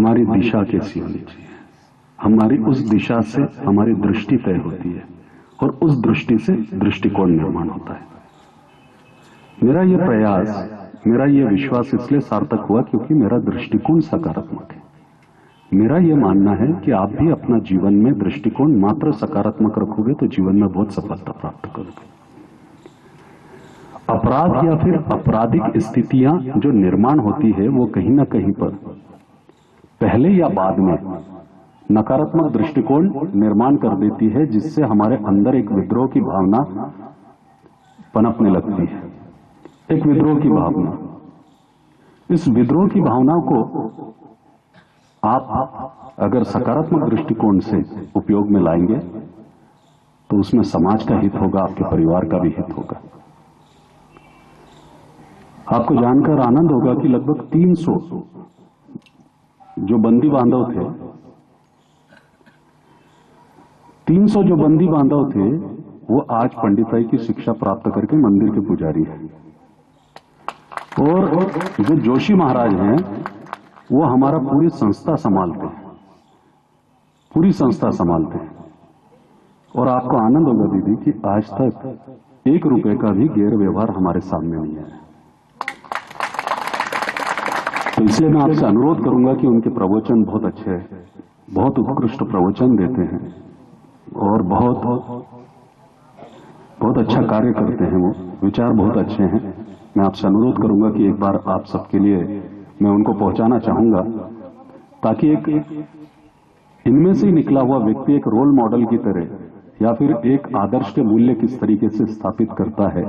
हमारी दिशा कैसी होनी चाहिए, हमारी उस दिशा से हमारी दृष्टि तय होती है और उस दृष्टि से दृष्टिकोण निर्माण होता है। मेरा यह प्रयास, मेरा यह विश्वास इसलिए सार्थक हुआ क्योंकि मेरा दृष्टिकोण सकारात्मक है। मेरा यह मानना है कि आप भी अपना जीवन में दृष्टिकोण मात्र सकारात्मक रखोगे तो जीवन में बहुत सफलता प्राप्त करोगे। अपराध या फिर आपराधिक स्थितियां जो निर्माण होती है वो कहीं ना कहीं पर पहले या बाद में नकारात्मक दृष्टिकोण निर्माण कर देती है, जिससे हमारे अंदर एक विद्रोह की भावना पनपने लगती है। एक विद्रोह की भावना, इस विद्रोह की भावना को आप अगर सकारात्मक दृष्टिकोण से उपयोग में लाएंगे तो उसमें समाज का हित होगा, आपके परिवार का भी हित होगा। आपको जानकर आनंद होगा कि लगभग 300 जो बंदी बांधव थे, 300 जो बंदी बांधव थे वो आज पंडिताई की शिक्षा प्राप्त करके मंदिर के पुजारी हैं। और जो जोशी महाराज हैं वो हमारा पूरी संस्था संभालते हैं, पूरी संस्था संभालते हैं। और आपको आनंद होगा दीदी कि आज तक 1 रुपए का भी गैर व्यवहार हमारे सामने नहीं आया। तो इसलिए मैं आपसे अनुरोध करूंगा कि उनके प्रवचन बहुत अच्छे हैं, बहुत उत्कृष्ट प्रवचन देते हैं और बहुत अच्छा कार्य करते हैं, वो विचार बहुत अच्छे हैं। मैं आपसे अनुरोध करूंगा कि एक बार आप सबके लिए मैं उनको पहुंचाना चाहूंगा, ताकि एक इनमें से ही निकला हुआ व्यक्ति एक रोल मॉडल की तरह या फिर एक आदर्श के मूल्य किस तरीके से स्थापित करता है,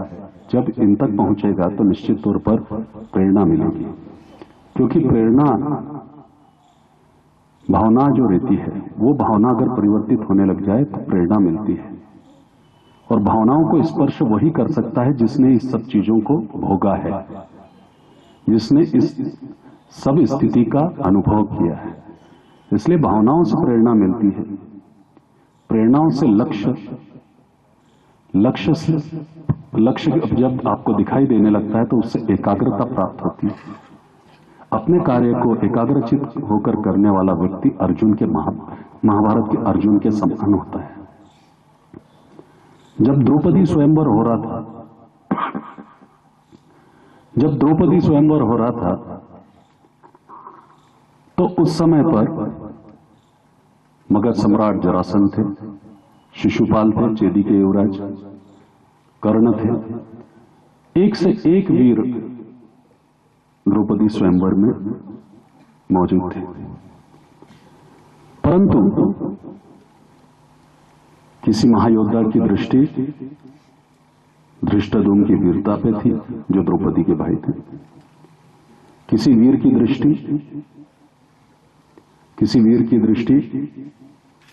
जब इन तक पहुंचेगा तो निश्चित तौर पर प्रेरणा मिलेगी। क्योंकि प्रेरणा भावना जो रहती है, वो भावना अगर परिवर्तित होने लग जाए तो प्रेरणा मिलती है। और भावनाओं को स्पर्श वही कर सकता है जिसने इस सब चीजों को भोगा है, जिसने इस सब स्थिति का अनुभव किया है। इसलिए भावनाओं से प्रेरणा मिलती है, प्रेरणाओं से लक्ष्य जब आपको दिखाई देने लगता है तो उससे एकाग्रता प्राप्त होती है। अपने कार्य को एकाग्रचित होकर करने वाला व्यक्ति अर्जुन के महाभारत के अर्जुन के समान होता है। जब द्रौपदी स्वयंवर हो रहा था, तो उस समय पर मगध सम्राट जरासंध थे, शिशुपाल थे, चेदी के युवराज कर्ण थे, एक से एक वीर द्रौपदी स्वयंवर में मौजूद थे। परंतु किसी महायोद्धा की दृष्टि धृष्टद्युम्न की वीरता पे थी, जो द्रौपदी के भाई थे। किसी वीर की दृष्टि,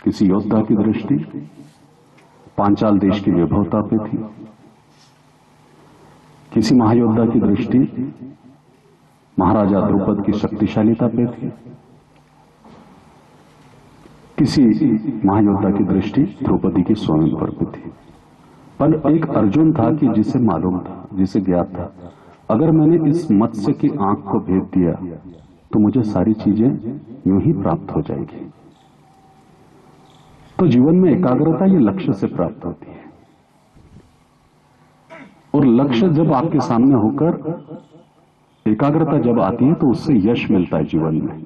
किसी योद्धा की दृष्टि पांचाल देश की वैभवता पे थी। किसी महायोद्धा की दृष्टि महाराजा द्रुपद की शक्तिशालीता पे थी। किसी महायोद्धा की दृष्टि द्रौपदी के स्वयंवर पे थी। पर एक अर्जुन था कि जिसे मालूम था, जिसे ज्ञात था, अगर मैंने इस मत्स्य की आंख को भेद दिया तो मुझे सारी चीजें यूं ही प्राप्त हो जाएगी। तो जीवन में एकाग्रता ये लक्ष्य से प्राप्त होती है, और लक्ष्य जब आपके सामने होकर एकाग्रता जब आती है तो उससे यश मिलता है जीवन में,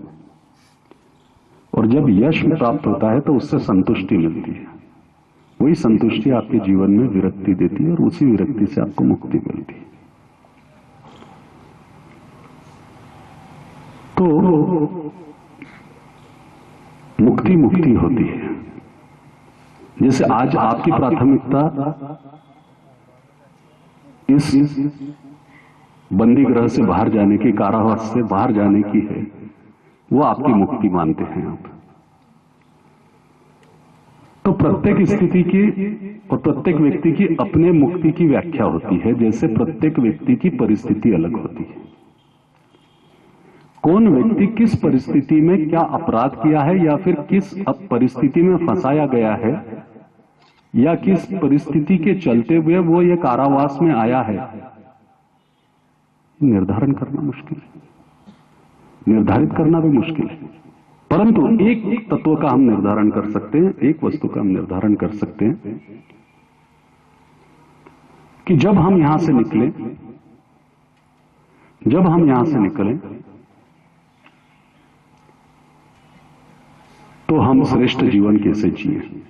और जब यश प्राप्त होता है तो उससे संतुष्टि मिलती है। वही संतुष्टि आपके जीवन में विरक्ति देती है और उसी विरक्ति से आपको मुक्ति मिलती है। तो मुक्ति होती है। जैसे आज आपकी प्राथमिकता इस बंदी गृह से बाहर जाने की, कारावास से बाहर जाने की है, वो आपकी मुक्ति मानते हैं आप। तो प्रत्येक स्थिति की और प्रत्येक व्यक्ति की अपने मुक्ति की व्याख्या होती है। जैसे प्रत्येक व्यक्ति की परिस्थिति अलग होती है। कौन व्यक्ति किस परिस्थिति में क्या अपराध किया है, या फिर किस परिस्थिति में फंसाया गया है, या किस परिस्थिति के चलते हुए वो ये कारावास में आया है, निर्धारण करना मुश्किल है, निर्धारित करना भी मुश्किल है। परंतु एक तत्व का हम निर्धारण कर सकते हैं, एक वस्तु का हम निर्धारण कर सकते हैं कि जब हम यहां से निकले, जब हम यहां से निकलें तो हम श्रेष्ठ जीवन कैसे जिए,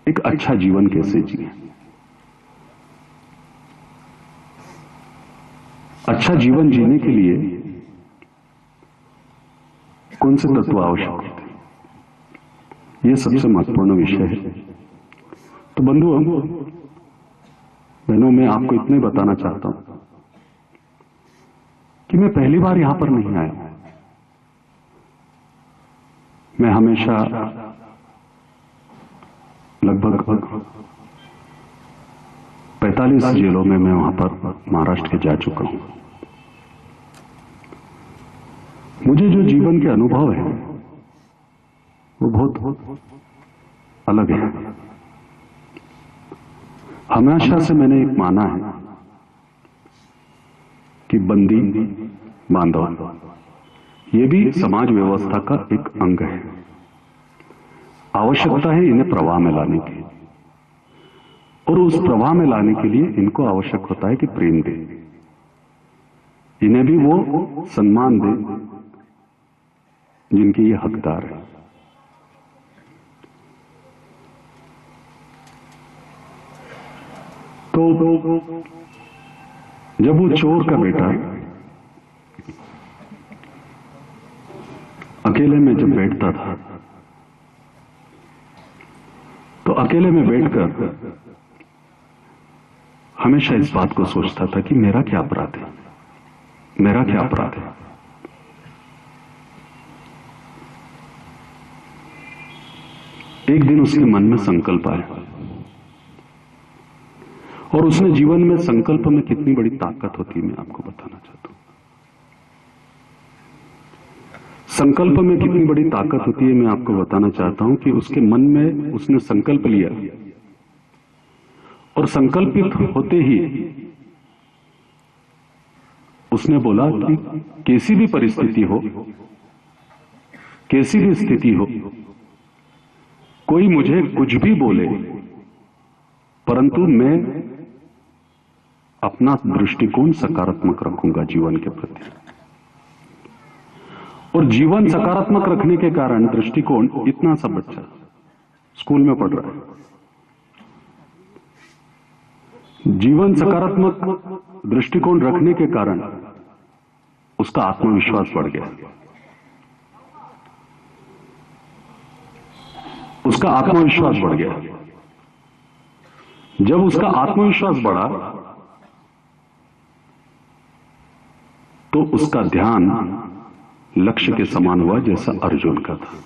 एक अच्छा जीवन कैसे जिए। अच्छा जीवन जीने के लिए कौन से तत्व आवश्यक होते हैं, यह सबसे महत्वपूर्ण विषय है। तो बंधुओं बहनों, मैं आपको इतने बताना चाहता हूं कि मैं पहली बार यहां पर नहीं आया। मैं हमेशा लगभग 45 जेलों में मैं वहां पर महाराष्ट्र के जा चुका हूं। मुझे जो जीवन के अनुभव है वो बहुत अलग है। हमेशा से मैंने एक माना है कि बंदी बांधव ये भी समाज व्यवस्था का एक अंग है। आवश्यकता है इन्हें प्रवाह में लाने की, और उस प्रवाह में लाने के लिए इनको आवश्यक होता है कि प्रेम दे, इन्हें भी वो सम्मान दे जिनके ये हकदार है। तो जब वो चोर का बेटा अकेले में जब बैठता था तो अकेले में बैठकर हमेशा इस बात को सोचता था कि मेरा क्या अपराध है, मेरा क्या अपराध है। एक दिन उसके मन में संकल्प आया, और उसने जीवन में संकल्प में कितनी बड़ी ताकत होती है मैं आपको बताना चाहता हूं। संकल्प में कितनी बड़ी ताकत होती है मैं आपको बताना चाहता हूं कि उसके मन में उसने संकल्प लिया, और संकल्पित होते ही उसने बोला कि कैसी भी परिस्थिति हो, कैसी भी स्थिति हो, कोई मुझे कुछ भी बोले, परंतु मैं अपना दृष्टिकोण सकारात्मक रखूंगा जीवन के प्रति। और जीवन सकारात्मक रखने के कारण दृष्टिकोण, इतना सा बच्चा स्कूल में पढ़ रहा है, जीवन सकारात्मक दृष्टिकोण रखने के कारण उसका आत्मविश्वास बढ़ गया। उसका आत्मविश्वास बढ़ गया। जब उसका आत्मविश्वास बढ़ा तो उसका ध्यान लक्ष्य के समान हुआ जैसा अर्जुन का था।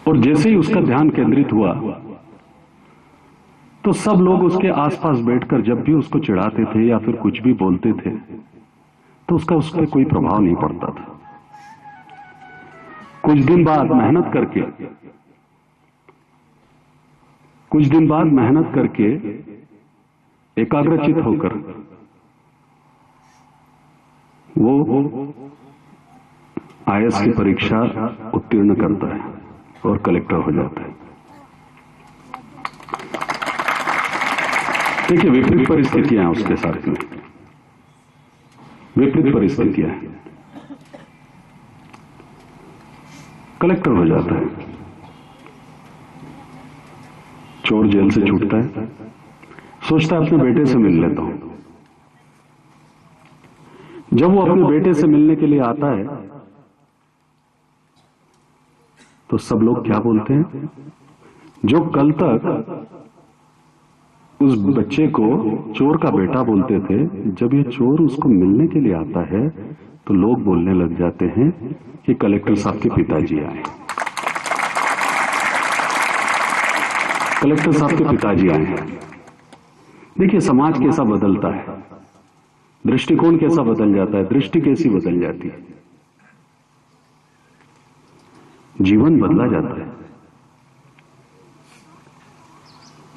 और जैसे ही उसका ध्यान केंद्रित हुआ तो सब लोग उसके आसपास बैठकर जब भी उसको चिढ़ाते थे या फिर कुछ भी बोलते थे तो उसका उस पर कोई प्रभाव नहीं पड़ता था। कुछ दिन बाद मेहनत करके एकाग्रचित होकर वो आईएएस की परीक्षा उत्तीर्ण करता है और कलेक्टर हो जाता है। देखिए, विपरीत परिस्थितियां हैं उसके साथ में, विपरीत परिस्थितियां हैं। कलेक्टर हो जाता है, चोर जेल से छूटता है, सोचता है अपने बेटे से मिल लेता हूं। जब वो अपने बेटे से मिलने के लिए आता है तो सब लोग क्या बोलते हैं, जो कल तक उस बच्चे को चोर का बेटा बोलते थे, जब ये चोर उसको मिलने के लिए आता है तो लोग बोलने लग जाते हैं कि कलेक्टर साहब के पिताजी आए, कलेक्टर साहब के पिताजी आए हैं। देखिए, समाज कैसा बदलता है, दृष्टिकोण कैसा बदल जाता है, दृष्टि कैसी बदल जाती है, जीवन बदला जाता है,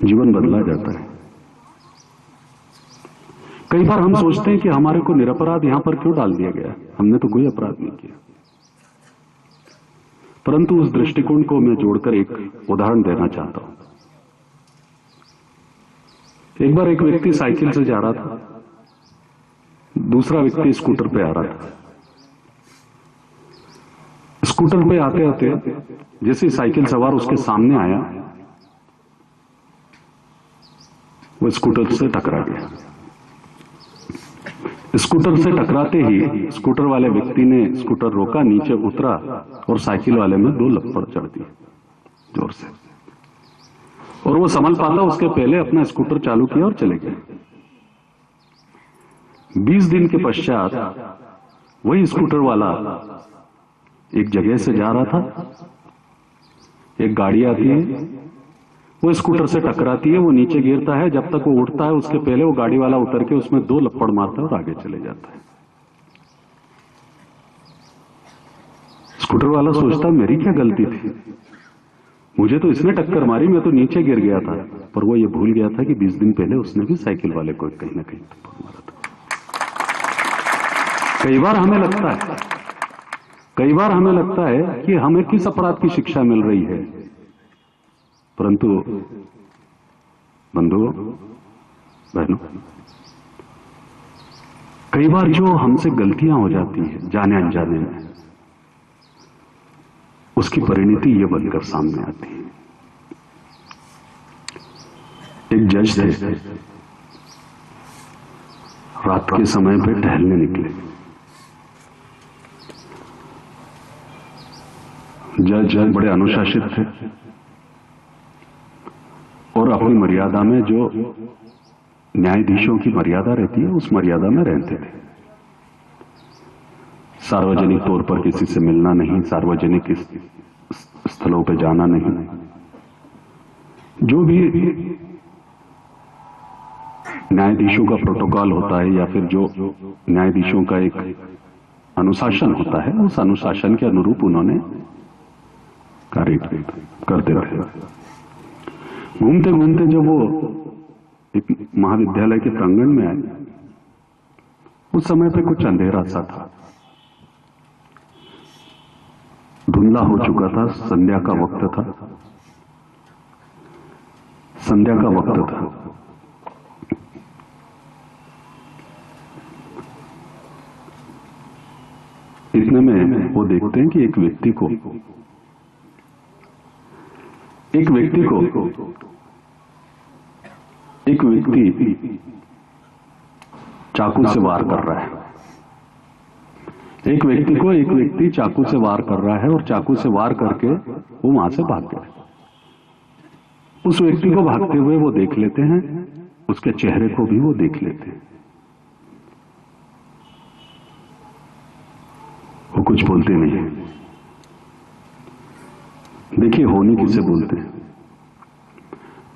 जीवन बदला जाता है। कई बार हम सोचते हैं कि हमारे को निरपराध यहां पर क्यों डाल दिया गया, हमने तो कोई अपराध नहीं किया। परंतु उस दृष्टिकोण को मैं जोड़कर एक उदाहरण देना चाहता हूं। एक बार एक व्यक्ति साइकिल से जा रहा था, दूसरा व्यक्ति स्कूटर पे आ रहा था। स्कूटर पे आते आते जैसे साइकिल सवार उसके सामने आया, वो स्कूटर से टकरा गया। स्कूटर से टकराते ही स्कूटर वाले व्यक्ति ने स्कूटर रोका, नीचे उतरा और साइकिल वाले में 2 लपड़ चढ़ दी जोर से, और वो संभल पाता उसके पहले अपना स्कूटर चालू किया और चले गए। 20 दिन के पश्चात वही स्कूटर वाला एक जगह से जा रहा था, एक गाड़ी आती है, वो स्कूटर से टकराती है, वो नीचे गिरता है। जब तक वो उठता है उसके पहले वो गाड़ी वाला उतर के उसमें 2 लपड़ मारता है और आगे चले जाता है। स्कूटर वाला सोचता मेरी क्या गलती थी, मुझे तो इसने टक्कर मारी, मैं तो नीचे गिर गया था। पर वो ये भूल गया था कि 20 दिन पहले उसने भी साइकिल वाले को कहीं ना कहीं टक्कर मारा था। कई बार हमें लगता है कि हमें किस अपराध की शिक्षा मिल रही है, परंतु बंधुओं बहनों, कई बार जो हमसे गलतियां हो जाती है जाने अनजाने में, उसकी परिणति ये बनकर सामने आती है। एक जज थे, रात के समय पे टहलने निकले। जज बड़े अनुशासित थे और अपनी मर्यादा में, जो न्यायाधीशों की मर्यादा रहती है, उस मर्यादा में रहते थे। सार्वजनिक तौर पर किसी से मिलना नहीं, सार्वजनिक स्थलों पर जाना नहीं। जो भी न्यायाधीशों का प्रोटोकॉल होता है या फिर जो न्यायाधीशों का एक अनुशासन होता है, उस अनुशासन के अनुरूप उन्होंने कार्य करते रहे। घूमते घूमते जब वो एक महाविद्यालय के प्रांगण में आए, उस समय पे कुछ अंधेरा सा था, धुंधला हो चुका था, संध्या का वक्त था। इतने में वो देखते हैं कि एक व्यक्ति चाकू से वार कर रहा है। एक व्यक्ति चाकू से वार कर रहा है और चाकू से वार करके वो वहां से भाग गया। उस व्यक्ति को भागते हुए वो देख लेते हैं, उसके चेहरे को भी वो देख लेते हैं। वो कुछ बोलते नहीं है। देखिए होनी किसे बोलते हैं।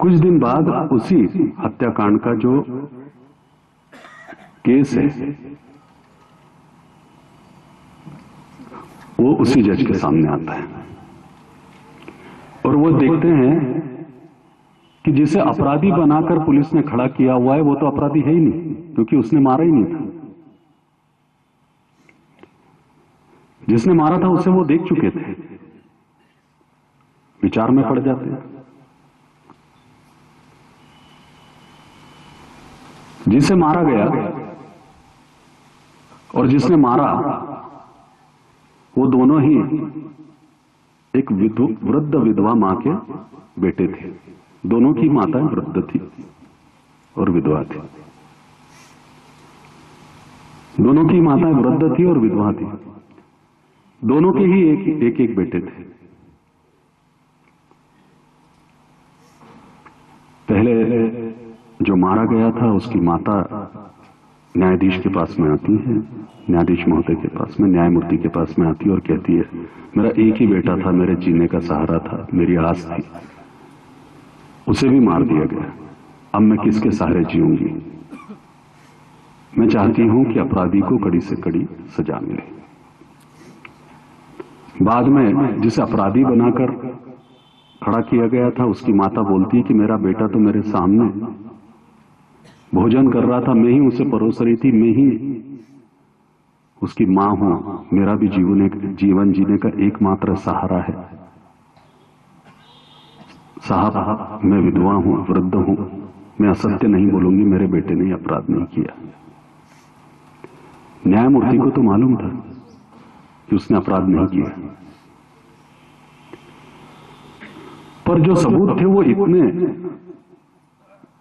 कुछ दिन बाद उसी हत्याकांड का जो केस है, वो उसी जज के सामने आता है और वो देखते हैं कि जिसे अपराधी बनाकर पुलिस ने खड़ा किया हुआ है, वो तो अपराधी है ही नहीं, क्योंकि उसने मारा ही नहीं था। जिसने मारा था उसे वो देख चुके थे। विचार में पड़ जाते हैं। जिसे मारा गया और जिसने मारा, वो दोनों ही एक वृद्ध विधवा मां के बेटे थे। दोनों की माताएं वृद्ध थी और विधवा थी। दोनों की माताएं वृद्ध थी और विधवा थी। दोनों के ही एक बेटे थे। पहले जो मारा गया था उसकी माता न्यायाधीश के पास में आती है, न्यायाधीश महोदय के पास में, न्यायमूर्ति के पास में आती है और कहती है, मेरा एक ही बेटा था, मेरे जीने का सहारा था, मेरी आस थी, उसे भी मार दिया गया। अब मैं किसके सहारे जीऊंगी? मैं चाहती हूं कि अपराधी को कड़ी से कड़ी सजा मिले। बाद में जिसे अपराधी बनाकर खड़ा किया गया था, उसकी माता बोलती है कि मेरा बेटा तो मेरे सामने भोजन कर रहा था, मैं ही उसे परोस रही थी, मैं ही उसकी मां हूं। मेरा भी जीवन जीने का एकमात्र सहारा है। साहब, मैं विधवा हूं, वृद्ध हूं, मैं असत्य नहीं बोलूंगी, मेरे बेटे ने अपराध नहीं किया। न्यायमूर्ति को तो मालूम था कि उसने अपराध नहीं किया, पर जो सबूत थे वो इतने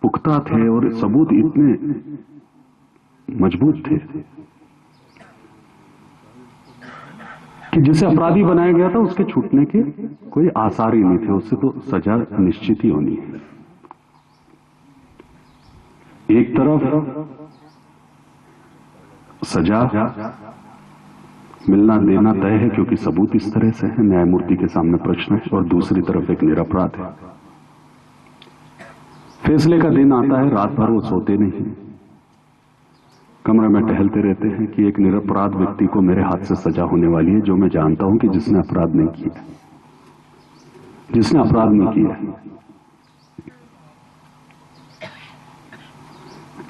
पुख्ता थे और सबूत इतने मजबूत थे कि जिसे अपराधी बनाया गया था उसके छूटने के कोई आसार ही नहीं थे। उससे तो सजा निश्चित ही होनी है। एक तरफ सजा मिलना देना तय है क्योंकि सबूत इस तरह से है, न्यायमूर्ति के सामने प्रश्न है, और दूसरी तरफ एक निरपराध है। फैसले का दिन आता है, रात भर वो सोते नहीं, कमरे में टहलते रहते हैं कि एक निरपराध व्यक्ति को मेरे हाथ से सजा होने वाली है, जो मैं जानता हूं कि जिसने अपराध नहीं किया, जिसने अपराध नहीं किया,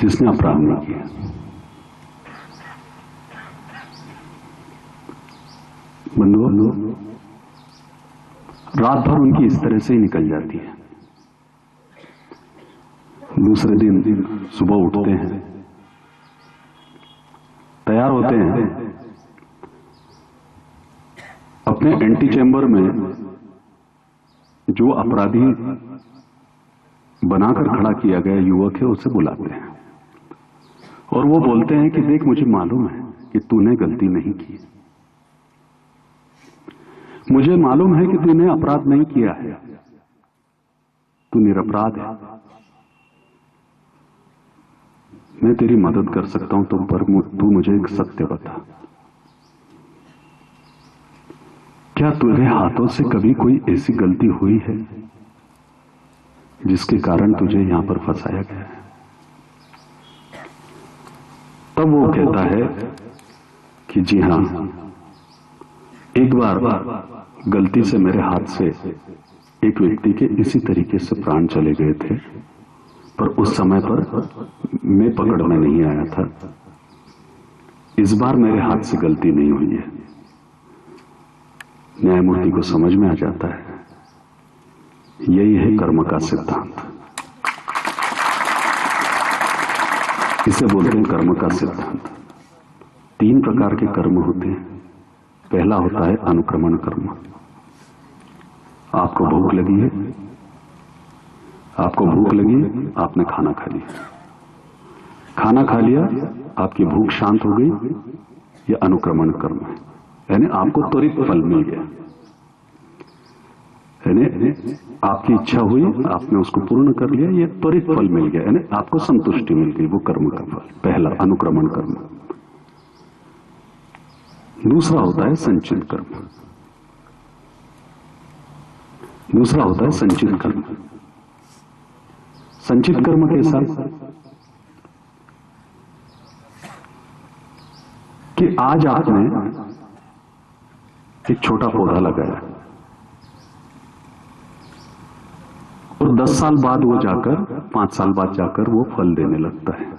जिसने अपराध नहीं किया। बंधुओं, रात भर उनकी इस तरह से ही निकल जाती है। दूसरे दिन सुबह उठते हैं, तैयार होते हैं, अपने एंटी चेंबर में जो अपराधी बनाकर खड़ा किया गया युवक है उसे बुलाते हैं और वो बोलते हैं कि देख, मुझे मालूम है कि तूने गलती नहीं की, मुझे मालूम है कि तूने अपराध नहीं किया है, तू निरपराध है, मैं तेरी मदद कर सकता हूं, पर तू मुझे एक सत्य बता, क्या तुझे हाथों से कभी कोई ऐसी गलती हुई है जिसके कारण तुझे यहां पर फंसाया गया है? तब वो कहता है कि जी हां, एक बार गलती से मेरे हाथ से एक व्यक्ति के इसी तरीके से प्राण चले गए थे, पर उस समय पर मैं पकड़ में नहीं आया था। इस बार मेरे हाथ से गलती नहीं हुई है। न्यायमूर्ति को समझ में आ जाता है, यही है कर्म का सिद्धांत। इसे बोलते हैं कर्म का सिद्धांत। 3 प्रकार के कर्म होते हैं। पहला होता है अनुक्रमण कर्म। आपको भूख लगी है, आपको भूख लगी, आपने खाना खा लिया, खाना खा लिया, आपकी भूख शांत हो गई, यह अनुक्रमण कर्म है, यानी आपको त्वरित फल मिल गया, यानी आपकी इच्छा हुई, आपने उसको पूर्ण कर लिया, यह त्वरित फल मिल गया, यानी आपको संतुष्टि मिल गई, वो कर्म का फल, पहला अनुक्रमण कर्म। दूसरा होता है संचित कर्म। दूसरा होता है संचित कर्म। संचित कर्म कैसा? कि आज आपने एक छोटा पौधा लगाया और 10 साल बाद वो जाकर, 5 साल बाद जाकर वो फल देने लगता है।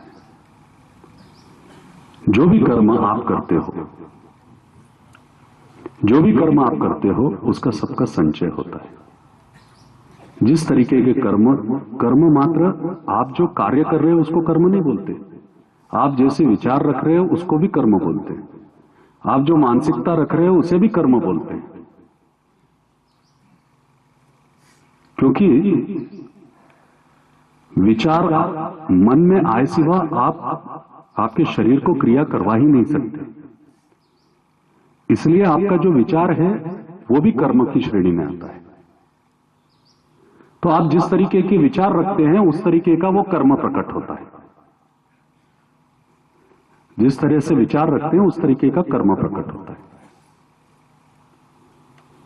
जो भी कर्म आप करते हो, जो भी कर्म आप करते हो, उसका सबका संचय होता है। जिस तरीके के कर्म मात्र आप जो कार्य कर रहे हो उसको कर्म नहीं बोलते, आप जैसे विचार रख रहे हो उसको भी कर्म बोलते हैं, आप जो मानसिकता रख रहे हो उसे भी कर्म बोलते हैं। क्योंकि विचार मन में आए सिवा आप आपके शरीर को क्रिया करवा ही नहीं सकते, इसलिए आपका जो विचार है वो भी कर्म की श्रेणी में आता है। तो आप जिस तरीके के विचार रखते हैं उस तरीके का वो कर्म प्रकट होता है। जिस तरह से विचार रखते हैं उस तरीके का कर्म प्रकट होता है।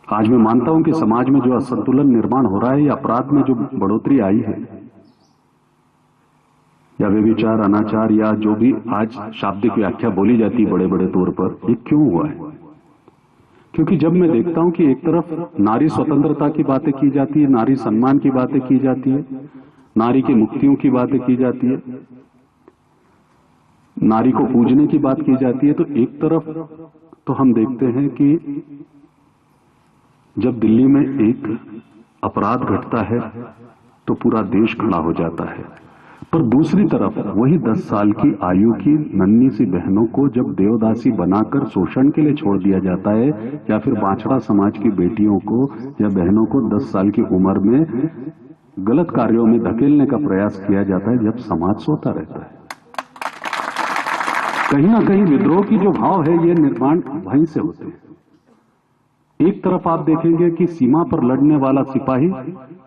आज मैं मानता हूं कि समाज में जो असंतुलन निर्माण हो रहा है या अपराध में जो बढ़ोतरी आई है या व्यभिचार, अनाचार या जो भी आज शाब्दिक व्याख्या बोली जाती है बड़े बड़े तौर पर, ये क्यों हुआ है? क्योंकि जब मैं देखता हूं कि एक तरफ नारी स्वतंत्रता की बातें की जाती है, नारी सम्मान की बातें की जाती है, नारी की मुक्तियों की बातें की जाती है, नारी को पूजने की बात की जाती है, तो एक तरफ तो हम देखते हैं कि जब दिल्ली में एक अपराध घटता है तो पूरा देश खड़ा हो जाता है, पर दूसरी तरफ वही 10 साल की आयु की नन्ही सी बहनों को जब देवदासी बनाकर शोषण के लिए छोड़ दिया जाता है, या फिर बांछड़ा समाज की बेटियों को या बहनों को 10 साल की उम्र में गलत कार्यों में धकेलने का प्रयास किया जाता है, जब समाज सोता रहता है। कहीं ना कहीं विद्रोह की जो भाव है, ये निर्माण वहीं से होते हैं। एक तरफ आप देखेंगे कि सीमा पर लड़ने वाला सिपाही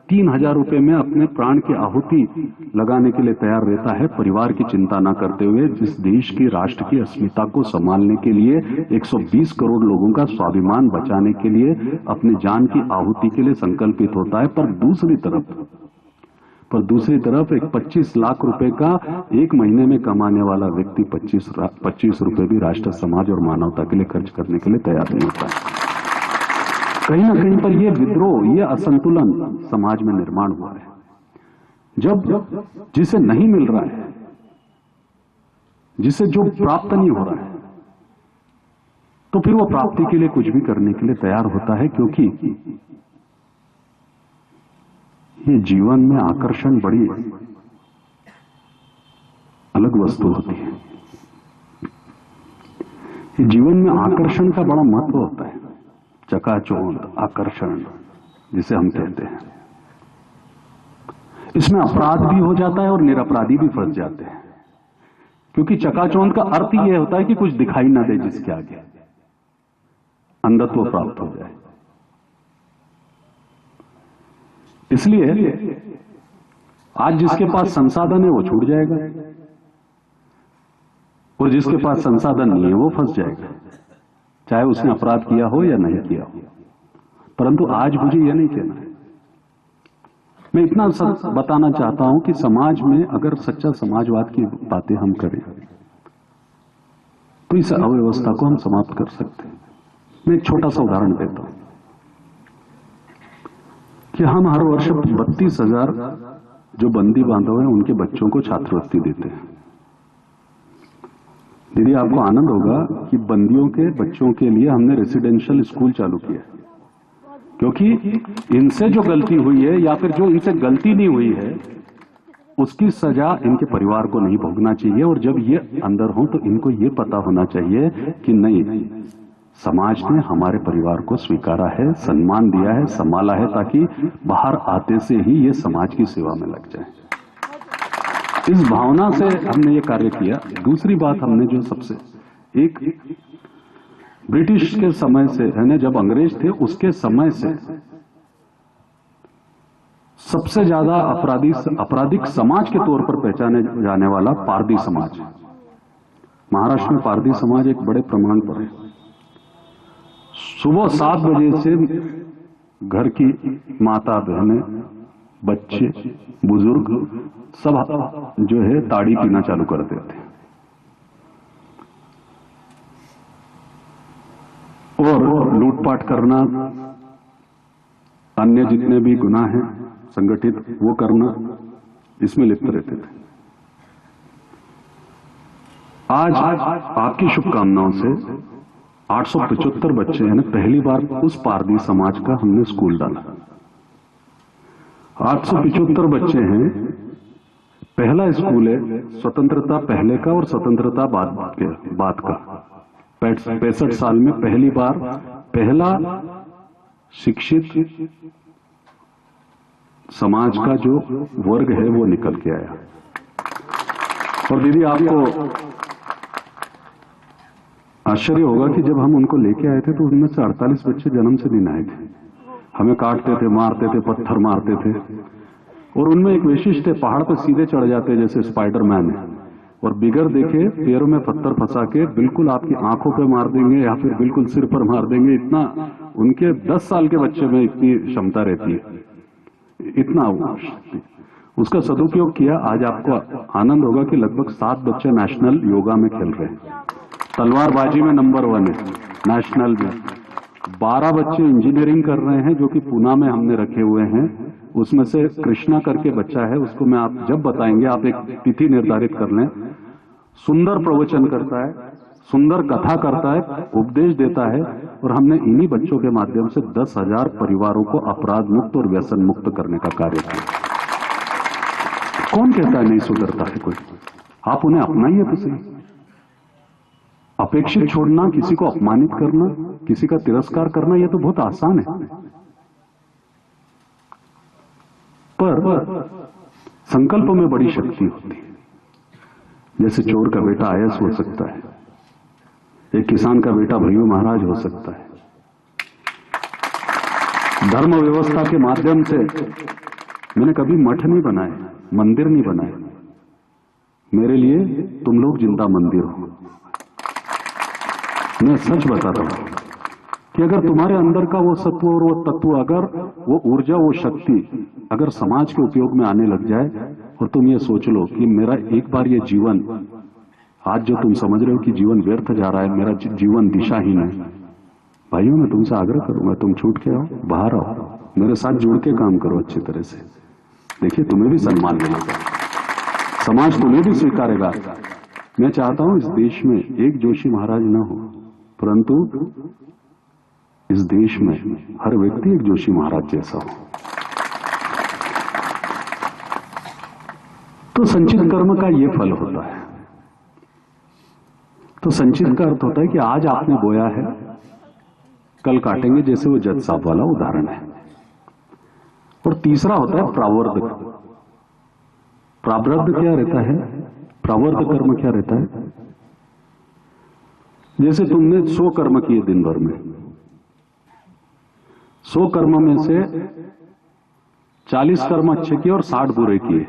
3000 रुपए में अपने प्राण की आहुति लगाने के लिए तैयार रहता है, परिवार की चिंता न करते हुए, जिस देश की राष्ट्र की अस्मिता को संभालने के लिए 120 करोड़ लोगों का स्वाभिमान बचाने के लिए अपनी जान की आहुति के लिए संकल्पित होता है। पर दूसरी तरफ एक 25 लाख रुपए का एक महीने में कमाने वाला व्यक्ति 25 रुपए भी राष्ट्र, समाज और मानवता के लिए खर्च करने के लिए तैयार नहीं होता है। कहीं ना कहीं पर यह विद्रोह, यह असंतुलन समाज में निर्माण हुआ है। जब जिसे नहीं मिल रहा है, जिसे जो प्राप्त नहीं हो रहा है, तो फिर वो प्राप्ति के लिए कुछ भी करने के लिए तैयार होता है, क्योंकि ये जीवन में आकर्षण बड़ी अलग वस्तु होती है। ये जीवन में आकर्षण का बड़ा महत्व होता है, चकाचौंध आकर्षण जिसे हम कहते हैं। इसमें अपराध भी हो जाता है और निरपराधी भी फंस जाते हैं, क्योंकि चकाचौंध का अर्थ यह होता है कि कुछ दिखाई ना दे जिसके आगे, अंधत्व प्राप्त हो जाए। इसलिए आज जिसके पास संसाधन है वो छूट जाएगा, और जिसके पास संसाधन नहीं है वो फंस जाएगा, चाहे उसने अपराध किया हो या नहीं किया हो। परंतु आज मुझे यह नहीं कहना है, मैं इतना सच बताना चाहता हूं कि समाज में अगर सच्चा समाजवाद की बातें हम करें तो इस अव्यवस्था को हम समाप्त कर सकते हैं। मैं एक छोटा सा उदाहरण देता हूं कि हम हर वर्ष 32,000 जो बंदी बांधव हैं उनके बच्चों को छात्रवृत्ति देते हैं। दीदी, आपको आनंद होगा कि बंदियों के बच्चों के लिए हमने रेसिडेंशियल स्कूल चालू किया, क्योंकि इनसे जो गलती हुई है या फिर जो इनसे गलती नहीं हुई है उसकी सजा इनके परिवार को नहीं भोगना चाहिए। और जब ये अंदर हो तो इनको ये पता होना चाहिए कि नहीं, समाज ने हमारे परिवार को स्वीकारा है, सम्मान दिया है, संभाला है, ताकि बाहर आते से ही ये समाज की सेवा में लग जाए। इस भावना से हमने ये कार्य किया। दूसरी बात, हमने जो सबसे एक ब्रिटिश के समय से है ना, जब अंग्रेज थे उसके समय से सबसे ज्यादा आपराधिक समाज के तौर पर पहचाने जाने वाला पारधी समाज। महाराष्ट्र में पारधी समाज एक बड़े प्रमाण पर है। सुबह 7 बजे से घर की माता बहनें, बच्चे, बुजुर्ग सब जो है ताड़ी पीना चालू कर देते हैं, और लूटपाट करना, अन्य जितने भी गुनाह हैं संगठित वो करना, इसमें लिप्त रहते थे। आज आपकी शुभकामनाओं से 875 बच्चे हैं ना, पहली बार उस पारधी समाज का हमने स्कूल डाला। 875 बच्चे हैं। पहला स्कूल है स्वतंत्रता पहले का और स्वतंत्रता बाद का। 65 साल में पहली बार पहला शिक्षित समाज का जो वर्ग है वो निकल के आया। और दीदी, आपको आश्चर्य होगा कि जब हम उनको लेके आए थे तो उनमें से 48 बच्चे जन्म से नहीं आए थे। हमें काटते थे, मारते थे, पत्थर मारते थे, और उनमें एक विशिष्ट है, पहाड़ पर सीधे चढ़ जाते जैसे स्पाइडरमैन है, और बिगर देखे पैरों में पत्थर फंसा के बिल्कुल आपकी आंखों पे मार देंगे या फिर बिल्कुल सिर पर मार देंगे। इतना उनके 10 साल के बच्चे में इतनी क्षमता रहती है, इतना उसका सदुपयोग किया। आज आपको आनंद होगा कि लगभग 7 बच्चे नेशनल योगा में खेल रहे हैं, तलवारबाजी में नंबर 1 है नेशनल में। 12 बच्चे इंजीनियरिंग कर रहे हैं जो कि पूना में हमने रखे हुए हैं। उसमें से कृष्णा करके बच्चा है, उसको मैं आप जब बताएंगे, आप एक तिथि निर्धारित कर लें, सुंदर प्रवचन करता है, सुंदर कथा करता है, उपदेश देता है, और हमने इन्हीं बच्चों के माध्यम से 10,000 परिवारों को अपराध मुक्त और व्यसन मुक्त करने का कार्य किया। कौन कहता है नहीं सुधरता है कोई? आप उन्हें अपनाइए तो सही। अपेक्षित छोड़ना, किसी को अपमानित करना, किसी का तिरस्कार करना, यह तो बहुत आसान है, पर संकल्प में बड़ी शक्ति होती है। जैसे चोर का बेटा आयस हो सकता है, एक किसान का बेटा भैयू महाराज हो सकता है। धर्म व्यवस्था के माध्यम से मैंने कभी मठ नहीं बनाए, मंदिर नहीं बनाए। मेरे लिए तुम लोग जिंदा मंदिर हो। मैं सच बताता हूं कि अगर तुम्हारे अंदर का वो सत्व और वो तत्व, अगर वो ऊर्जा, वो शक्ति अगर समाज के उपयोग में आने लग जाए, और तुम ये सोच लो कि मेरा एक बार ये जीवन, आज जो तुम समझ रहे हो कि जीवन व्यर्थ जा रहा है, मेरा जीवन दिशाहीन है, भाइयों मैं तुमसे आग्रह करूंगा, तुम छूट के आओ, बाहर आओ, मेरे साथ जुड़ के काम करो अच्छी तरह से। देखिए तुम्हें भी सम्मान मिलेगा, समाज तुम्हें भी स्वीकारेगा। मैं चाहता हूं इस देश में एक जोशी महाराज न हो, परंतु इस देश में हर व्यक्ति एक जोशी महाराज जैसा हो। तो संचित कर्म का यह फल होता है। तो संचित का अर्थ होता है कि आज आपने बोया है, कल काटेंगे, जैसे वो जज साहब वाला उदाहरण है। और तीसरा होता है प्रावर्ध। प्रारब्ध क्या रहता है, प्रावर्ध कर्म क्या रहता है? जैसे तुमने 100 कर्म किए दिन भर में, 100 कर्म में से 40 कर्म अच्छे किए और 60 बुरे किए,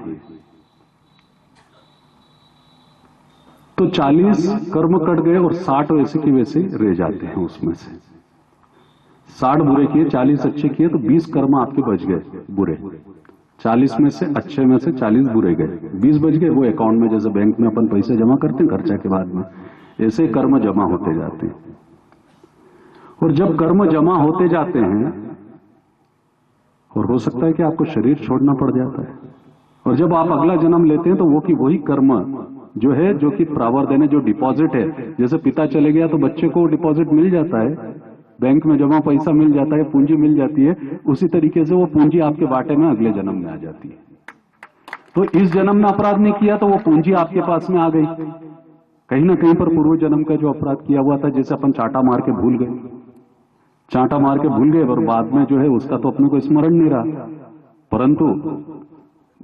तो 40 कर्म कट गए और 60 वैसे के वैसे रह जाते हैं। उसमें से 60 बुरे किए, 40 अच्छे किए, तो 20 कर्म आपके बच गए बुरे। 40 में से अच्छे में से 40 बुरे गए, 20 बच गए। वो अकाउंट में, जैसे बैंक में अपन पैसे जमा करते हैं खर्चा के बाद में, ऐसे कर्म जमा होते जाते हैं। और जब कर्म जमा होते जाते हैं, और हो सकता है कि आपको शरीर छोड़ना पड़ जाता है, और जब आप अगला जन्म लेते हैं तो वो की वही कर्म जो है, जो कि प्रावर्धन है, जो डिपॉजिट है, जैसे पिता चले गया तो बच्चे को डिपॉजिट मिल जाता है, बैंक में जमा पैसा मिल जाता है, पूंजी मिल जाती है, उसी तरीके से वो पूंजी आपके बाटे में अगले जन्म में आ जाती है। तो इस जन्म में अपराध नहीं किया तो वो पूंजी आपके पास में आ गई, कहीं ना कहीं पर पूर्व जन्म का जो अपराध किया हुआ था, जैसे अपन चांटा मार के भूल गए, चांटा मार के भूल गए, और बाद में जो है उसका तो अपने को स्मरण नहीं रहा। परंतु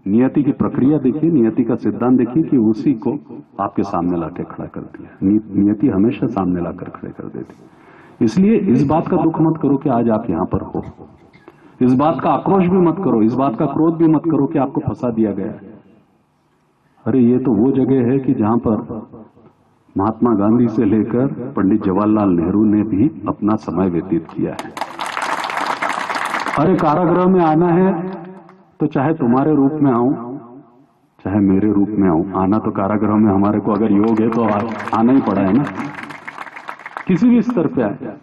नियति की प्रक्रिया देखिए, नियति का सिद्धांत देखिए कि उसी को आपके सामने लाके खड़ा कर दिया। नियति हमेशा सामने लाकर खड़े कर देती। इसलिए इस बात का दुख मत करो कि आज आप यहां पर हो, इस बात का आक्रोश भी मत करो, इस बात का क्रोध भी मत करो कि आपको फंसा दिया गया है। अरे ये तो वो जगह है कि जहां पर महात्मा गांधी से लेकर पंडित जवाहरलाल नेहरू ने भी अपना समय व्यतीत किया है। अरे कारागृह में आना है तो चाहे तुम्हारे रूप में आऊं, चाहे मेरे रूप में आऊं, आना तो कारागृह में हमारे को अगर योग है तो आना ही पड़ा है ना। किसी भी स्तर पे आए,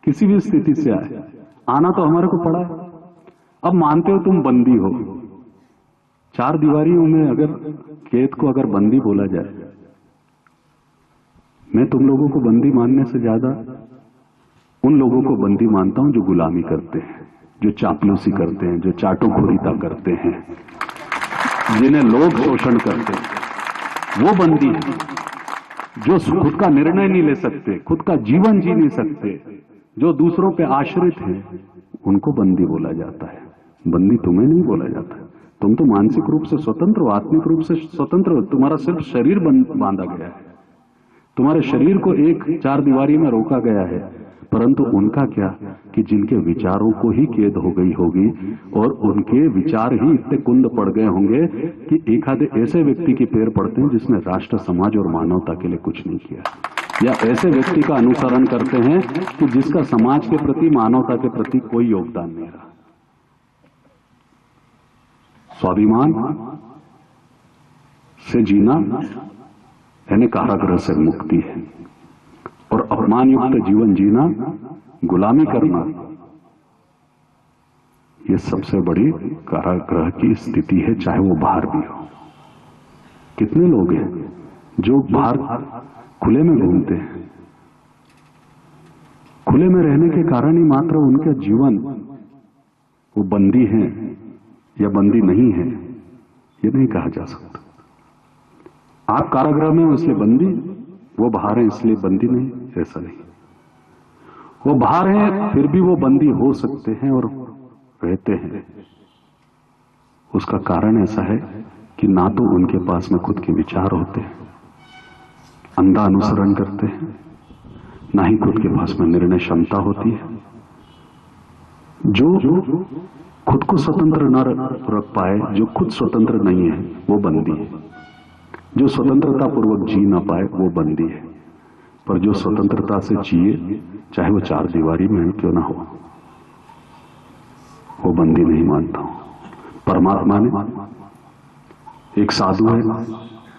किसी भी स्थिति से आए, आना तो हमारे को पड़ा है। अब मानते हो तुम बंदी हो, 4 दीवारियों में अगर कैद को अगर बंदी बोला जाए, मैं तुम लोगों को बंदी मानने से ज्यादा उन लोगों को बंदी मानता हूं जो गुलामी करते हैं, जो चापलूसी करते हैं, जो चाटोखोरीता करते हैं, जिन्हें लोग शोषण करते हैं, वो बंदी है। जो खुद का निर्णय नहीं ले सकते, खुद का जीवन जी नहीं सकते, जो दूसरों पे आश्रित हैं, उनको बंदी बोला जाता है। बंदी तुम्हें नहीं बोला जाता। तुम तो मानसिक रूप से स्वतंत्र हो, आत्मिक रूप से स्वतंत्र हो। तुम्हारा सिर्फ शरीर बांधा गया है, तुम्हारे शरीर को एक 4 दीवारी में रोका गया है। परंतु उनका क्या कि जिनके विचारों को ही कैद हो गई होगी, और उनके विचार ही इतने कुंद पड़ गए होंगे कि एक आधे ऐसे व्यक्ति के पैर पड़ते हैं जिसने राष्ट्र, समाज और मानवता के लिए कुछ नहीं किया, या ऐसे व्यक्ति का अनुसरण करते हैं कि जिसका समाज के प्रति, मानवता के प्रति कोई योगदान नहीं रहा। स्वाभिमान से जीना यानी कारागृह से मुक्ति है, और अपमान युक्त जीवन जीना, गुलामी करना, यह सबसे बड़ी कारागृह की स्थिति है, चाहे वो बाहर भी हो। कितने लोग हैं जो बाहर खुले में घूमते हैं, खुले में रहने के कारण ही मात्र उनका जीवन वो बंदी है या बंदी नहीं है, ये नहीं कहा जा सकता। आप कारागृह में हो इसलिए बंदी, वो बाहर है इसलिए बंदी नहीं, ऐसा नहीं। वो बाहर हैं फिर भी वो बंदी हो सकते हैं और रहते हैं। उसका कारण ऐसा है कि ना तो उनके पास में खुद के विचार होते हैं, अंधा अनुसरण करते हैं, ना ही खुद के पास में निर्णय क्षमता होती है। जो खुद को स्वतंत्र न रख पाए, जो खुद स्वतंत्र नहीं है, वो बंदी है। जो स्वतंत्रता पूर्वक जी ना पाए, वो बंदी है। पर जो स्वतंत्रता से जिए, चाहे वो 4 दीवारी में क्यों ना हो, वो बंदी नहीं मानता हूं। परमात्मा ने एक साधु है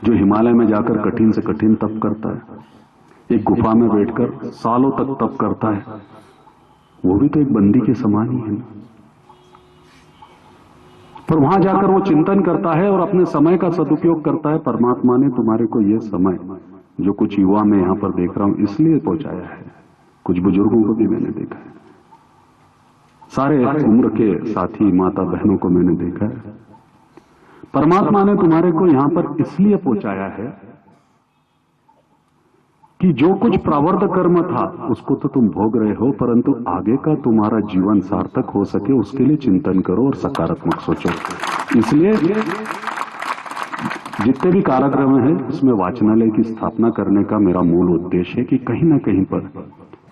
जो हिमालय में जाकर कठिन से कठिन तप करता है, एक गुफा में बैठकर सालों तक तप करता है, वो भी तो एक बंदी के समान ही है। पर वहां जाकर वो चिंतन करता है और अपने समय का सदुपयोग करता है। परमात्मा ने तुम्हारे को ये समय, जो कुछ युवा मैं यहां पर देख रहा हूं, इसलिए पहुंचाया है। कुछ बुजुर्गों को भी मैंने देखा है, सारे उम्र के साथी माता बहनों को मैंने देखा है। परमात्मा ने तुम्हारे को यहां पर इसलिए पहुंचाया है कि जो कुछ प्रारब्ध कर्म था उसको तो तुम भोग रहे हो, परंतु आगे का तुम्हारा जीवन सार्थक हो सके उसके लिए चिंतन करो और सकारात्मक सोचो। इसलिए जितने भी कारागृह है उसमें वाचनालय की स्थापना करने का मेरा मूल उद्देश्य है कि कहीं ना कहीं पर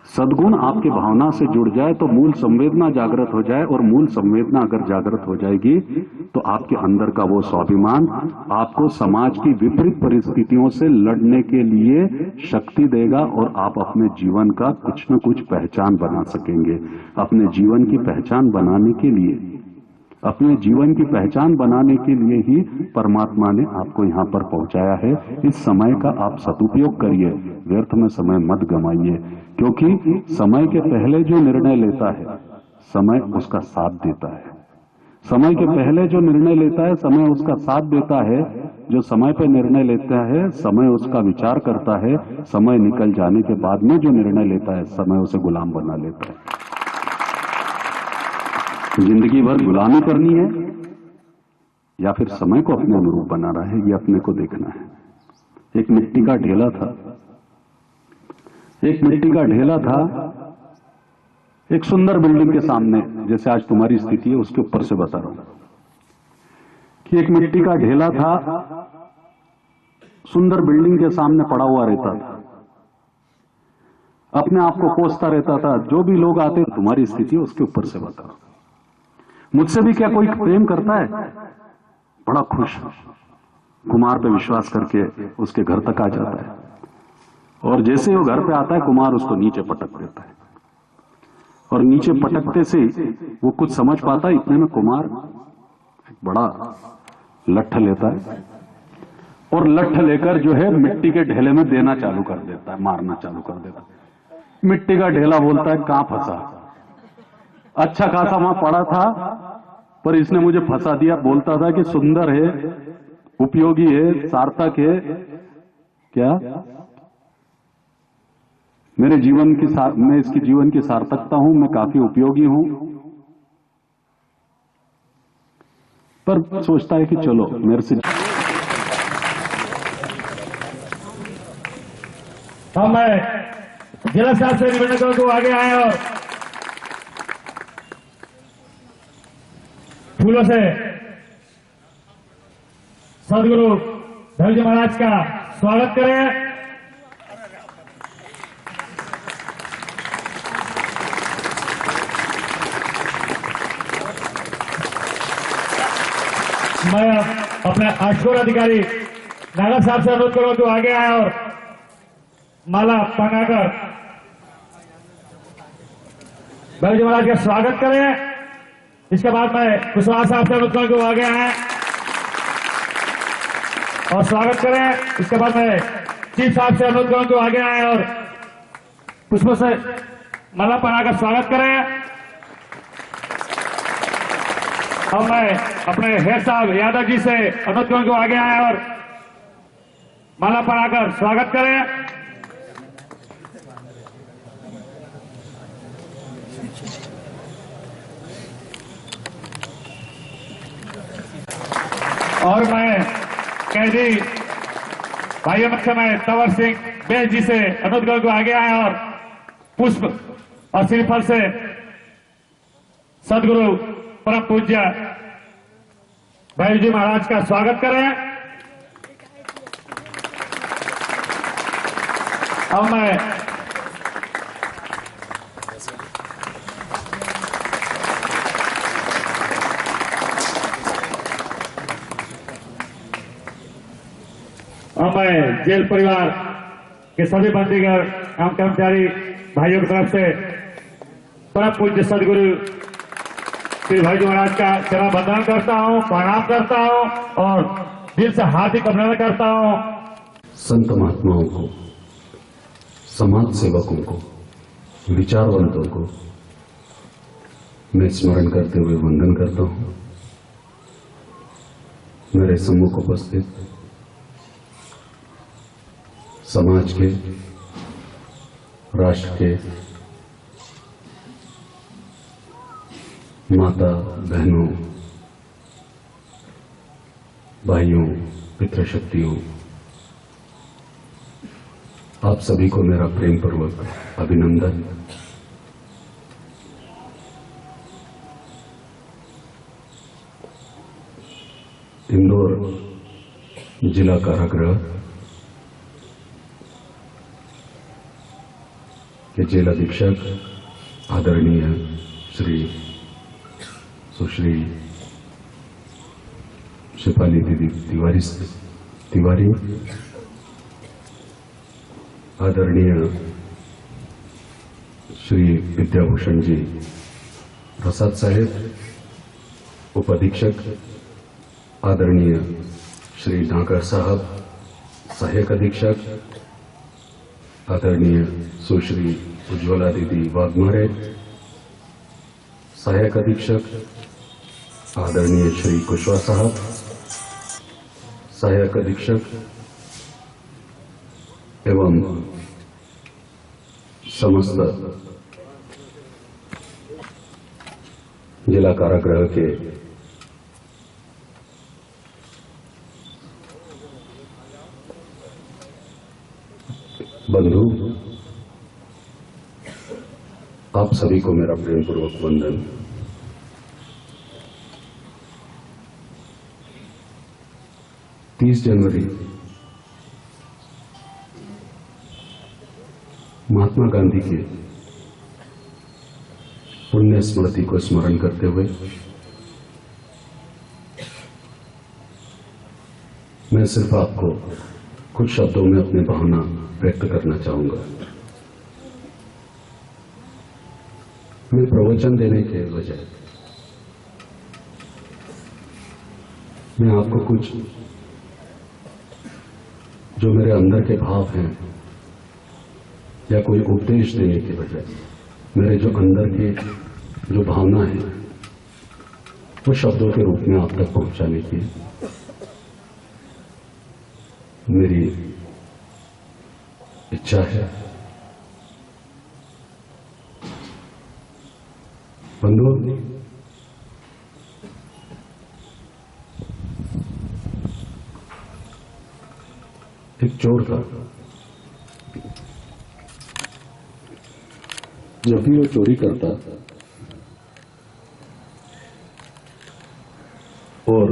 सद्गुण आपकी भावना से जुड़ जाए तो मूल संवेदना जागृत हो जाए, और मूल संवेदना अगर जागृत हो जाएगी तो आपके अंदर का वो स्वाभिमान आपको समाज की विपरीत परिस्थितियों से लड़ने के लिए शक्ति देगा और आप अपने जीवन का कुछ न कुछ पहचान बना सकेंगे। अपने जीवन की पहचान बनाने के लिए, अपने जीवन की पहचान बनाने के लिए ही परमात्मा ने आपको यहां पर पहुंचाया है। इस समय का आप सदुपयोग करिए, व्यर्थ में समय मत गमाइए, क्योंकि समय के पहले जो निर्णय लेता है समय उसका साथ देता है। समय के पहले जो निर्णय लेता है समय उसका साथ देता है। जो समय पर निर्णय लेता है समय उसका विचार करता है। समय निकल जाने के बाद में जो निर्णय लेता है समय उसे गुलाम बना लेता है। जिंदगी भर गुलामी करनी है या फिर समय को अपने अनुरूप बनाना है, ये अपने को देखना है। एक मिट्टी का ढेला था, एक मिट्टी का ढेला था एक सुंदर बिल्डिंग के सामने, जैसे आज तुम्हारी स्थिति है उसके ऊपर से बता रहा हूं कि एक मिट्टी का ढेला था, सुंदर बिल्डिंग के सामने पड़ा हुआ रहता था, अपने आप को कोसता रहता था। जो भी लोग आते, तुम्हारी स्थिति है उसके ऊपर से बता रहा हूं। मुझसे भी क्या कोई प्रेम करता है? बड़ा खुश कुमार पे विश्वास करके उसके घर तक आ जाता है, और जैसे वो घर पे आता है कुमार उसको नीचे पटक देता है, और नीचे पटकते से वो कुछ समझ पाता है। इतने में कुमार एक बड़ा लट्ठ लेता है और लट्ठ लेकर जो है मिट्टी के ढेले में देना चालू कर देता है, मारना चालू कर देता है। मिट्टी का ढेला बोलता है कहां फंसा, अच्छा खासा वहां पड़ा था पर इसने मुझे फंसा दिया। बोलता था कि सुंदर है, उपयोगी है, सार्थक है। क्या मेरे जीवन की मैं इसकी जीवन की सार्थकता हूं, मैं काफी उपयोगी हूं। पर सोचता है कि चलो मेरे से मैं जिला साहब से निवेदन को आगे आए और फूलों से सदगुरु धैर्य महाराज का स्वागत करें। मैं अपने आशुर अधिकारी नागर साहब से अनुरोध करूं तो आगे आए और माला पहनाकर धैर्य महाराज का स्वागत करें। इसके बाद मैं कुशवाहा साहब से अनुरोध करूं तो आगे आए और स्वागत करें। इसके बाद मैं चीफ साहब से अनुरोध करूं तो आगे आए और पुष्पों से माला पहनाकर स्वागत करें। और मैं अपने हेड साहब यादव जी से अनुरोध करूं तो आगे आए और माला पहनाकर स्वागत करें। और मैं कैदी भाइयों में मैं तंवर सिंह बेस जी से अनुरोध करूं को आगे आए और पुष्प और श्रीफल से सदगुरु परम पूज्य भाई जी महाराज का स्वागत करें। अब मैं जेल परिवार के सभी बंदीगण एवं कर्मचारी भाइयों की तरफ से परम पूज्य सदगुरु श्री भाई जी महाराज का चरण वंदन करता हूं, प्रणाम करता हूं और दिल से हार्दिक अभिनंदन करता हूं। संत महात्माओं को, समाज सेवकों को, विचारवंतों को मैं स्मरण करते हुए वंदन करता हूं। मेरे सम्मुख उपस्थित समाज के, राष्ट्र के माता बहनों, भाइयों, पितृशक्तियों, आप सभी को मेरा प्रेम पूर्वक अभिनंदन। इंदौर जिला कारागृह के जेल अधीक्षक आदरणीय श्री सुश्री शिफाली दीदी तिवारी, आदरणीय श्री विद्याभूषण जी प्रसाद साहेब, उप अधीक्षक आदरणीय श्री डांगर साहब, सहायक अधीक्षक आदरणीय सुश्री उज्ज्वला दीदी वाघमारे, सहायक अधीक्षक आदरणीय श्री कुशवाहा साहब, सहायक अधीक्षक एवं समस्त जिला कारागृह के बंधु, आप सभी को मेरा प्रेम पूर्वक वंदन। तीस जनवरी महात्मा गांधी के पुण्य स्मृति को स्मरण करते हुए मैं सिर्फ आपको कुछ शब्दों में अपनी भावना व्यक्त करना चाहूंगा। मैं प्रवचन देने के बजाय मैं आपको कुछ जो मेरे अंदर के भाव हैं या कोई उपदेश देने के बजाय मेरे जो अंदर के जो भावना है वो शब्दों के रूप में आप तक पहुंचाने की मेरी इच्छा है। बंधु, एक चोर का जब भी वो चोरी करता और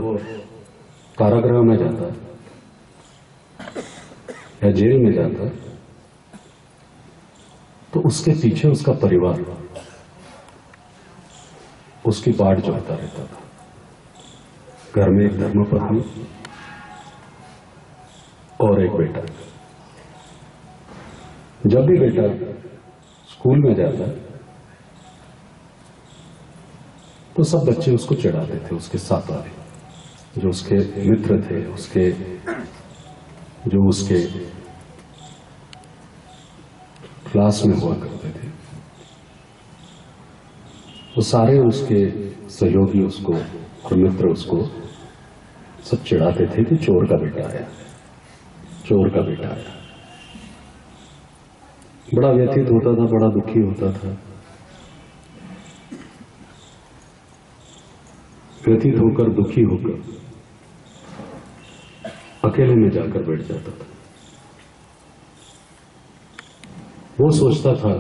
कारागृह में जाता या जेल में जाता तो उसके पीछे उसका परिवार उसकी बाट जोड़ता रहता था। घर में एक धर्मपत्नी और एक बेटा। जब भी बेटा स्कूल में जाता तो सब बच्चे उसको चिढ़ाते थे, उसके साथ वाले जो उसके मित्र थे, जो उसके क्लास में हुआ करते थे, वो सारे उसके सहयोगी उसको और मित्र उसको सब चिढ़ाते थे कि चोर का बेटा आया, चोर का बेटा आया। बड़ा व्यथित होता था, बड़ा दुखी होता था। व्यथित होकर, दुखी होकर अकेले में जाकर बैठ जाता था। वो सोचता था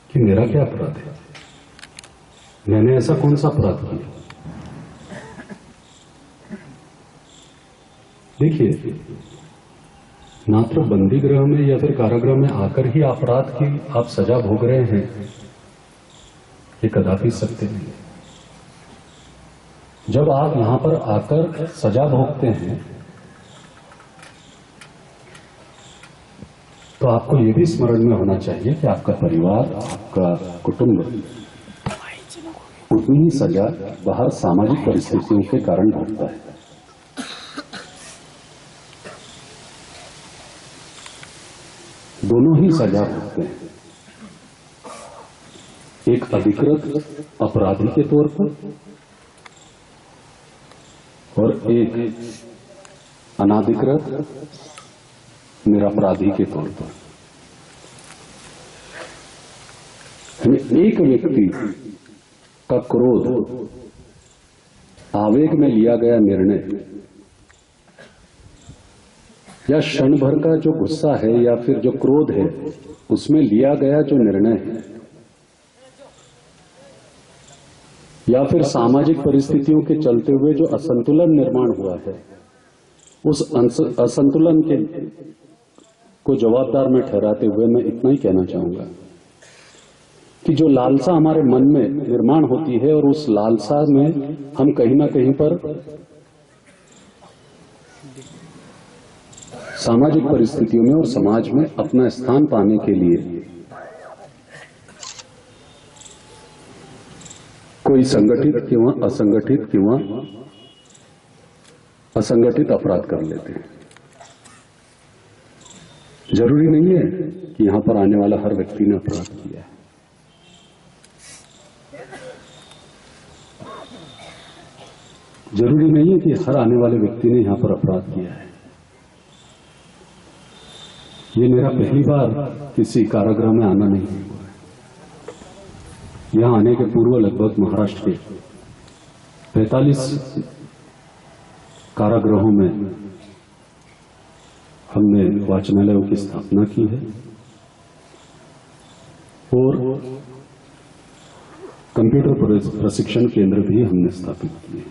कि मेरा क्या अपराध है, मैंने ऐसा कौन सा अपराध किया। देखिए, मात्र बंदी गृह में या फिर कारागृह में आकर ही अपराध की आप सजा भोग रहे हैं, ये कदापि सत्य नहीं। जब आप यहां पर आकर सजा भोगते हैं तो आपको यह भी स्मरण में होना चाहिए कि आपका परिवार, आपका कुटुंब उतनी ही सजा बाहर सामाजिक परिस्थितियों के कारण भोगता है। दोनों ही सजा भोगते हैं, एक अधिकृत अपराधी के तौर पर और एक अनाधिकृत निरपराधी के तौर पर। एक व्यक्ति का क्रोध, आवेग में लिया गया निर्णय या क्षण भर का जो गुस्सा है या फिर जो क्रोध है, उसमें लिया गया जो निर्णय है, या फिर सामाजिक परिस्थितियों के चलते हुए जो असंतुलन निर्माण हुआ है, उस असंतुलन के को जवाबदार में ठहराते हुए मैं इतना ही कहना चाहूंगा कि जो लालसा हमारे मन में निर्माण होती है और उस लालसा में हम कहीं ना कहीं पर सामाजिक परिस्थितियों में और समाज में अपना स्थान पाने के लिए कोई संगठित किंवा असंगठित अपराध कर लेते हैं। जरूरी नहीं है कि यहां पर आने वाला हर व्यक्ति ने अपराध किया है। जरूरी नहीं है कि हर आने वाले व्यक्ति ने यहां पर अपराध किया है। ये मेरा पहली बार किसी कारागृह में आना नहीं हुआ है। यहां आने के पूर्व लगभग महाराष्ट्र के 45 कारागृहों में हमने वाचनालयों की स्थापना की है और कंप्यूटर प्रशिक्षण केंद्र भी हमने स्थापित किए।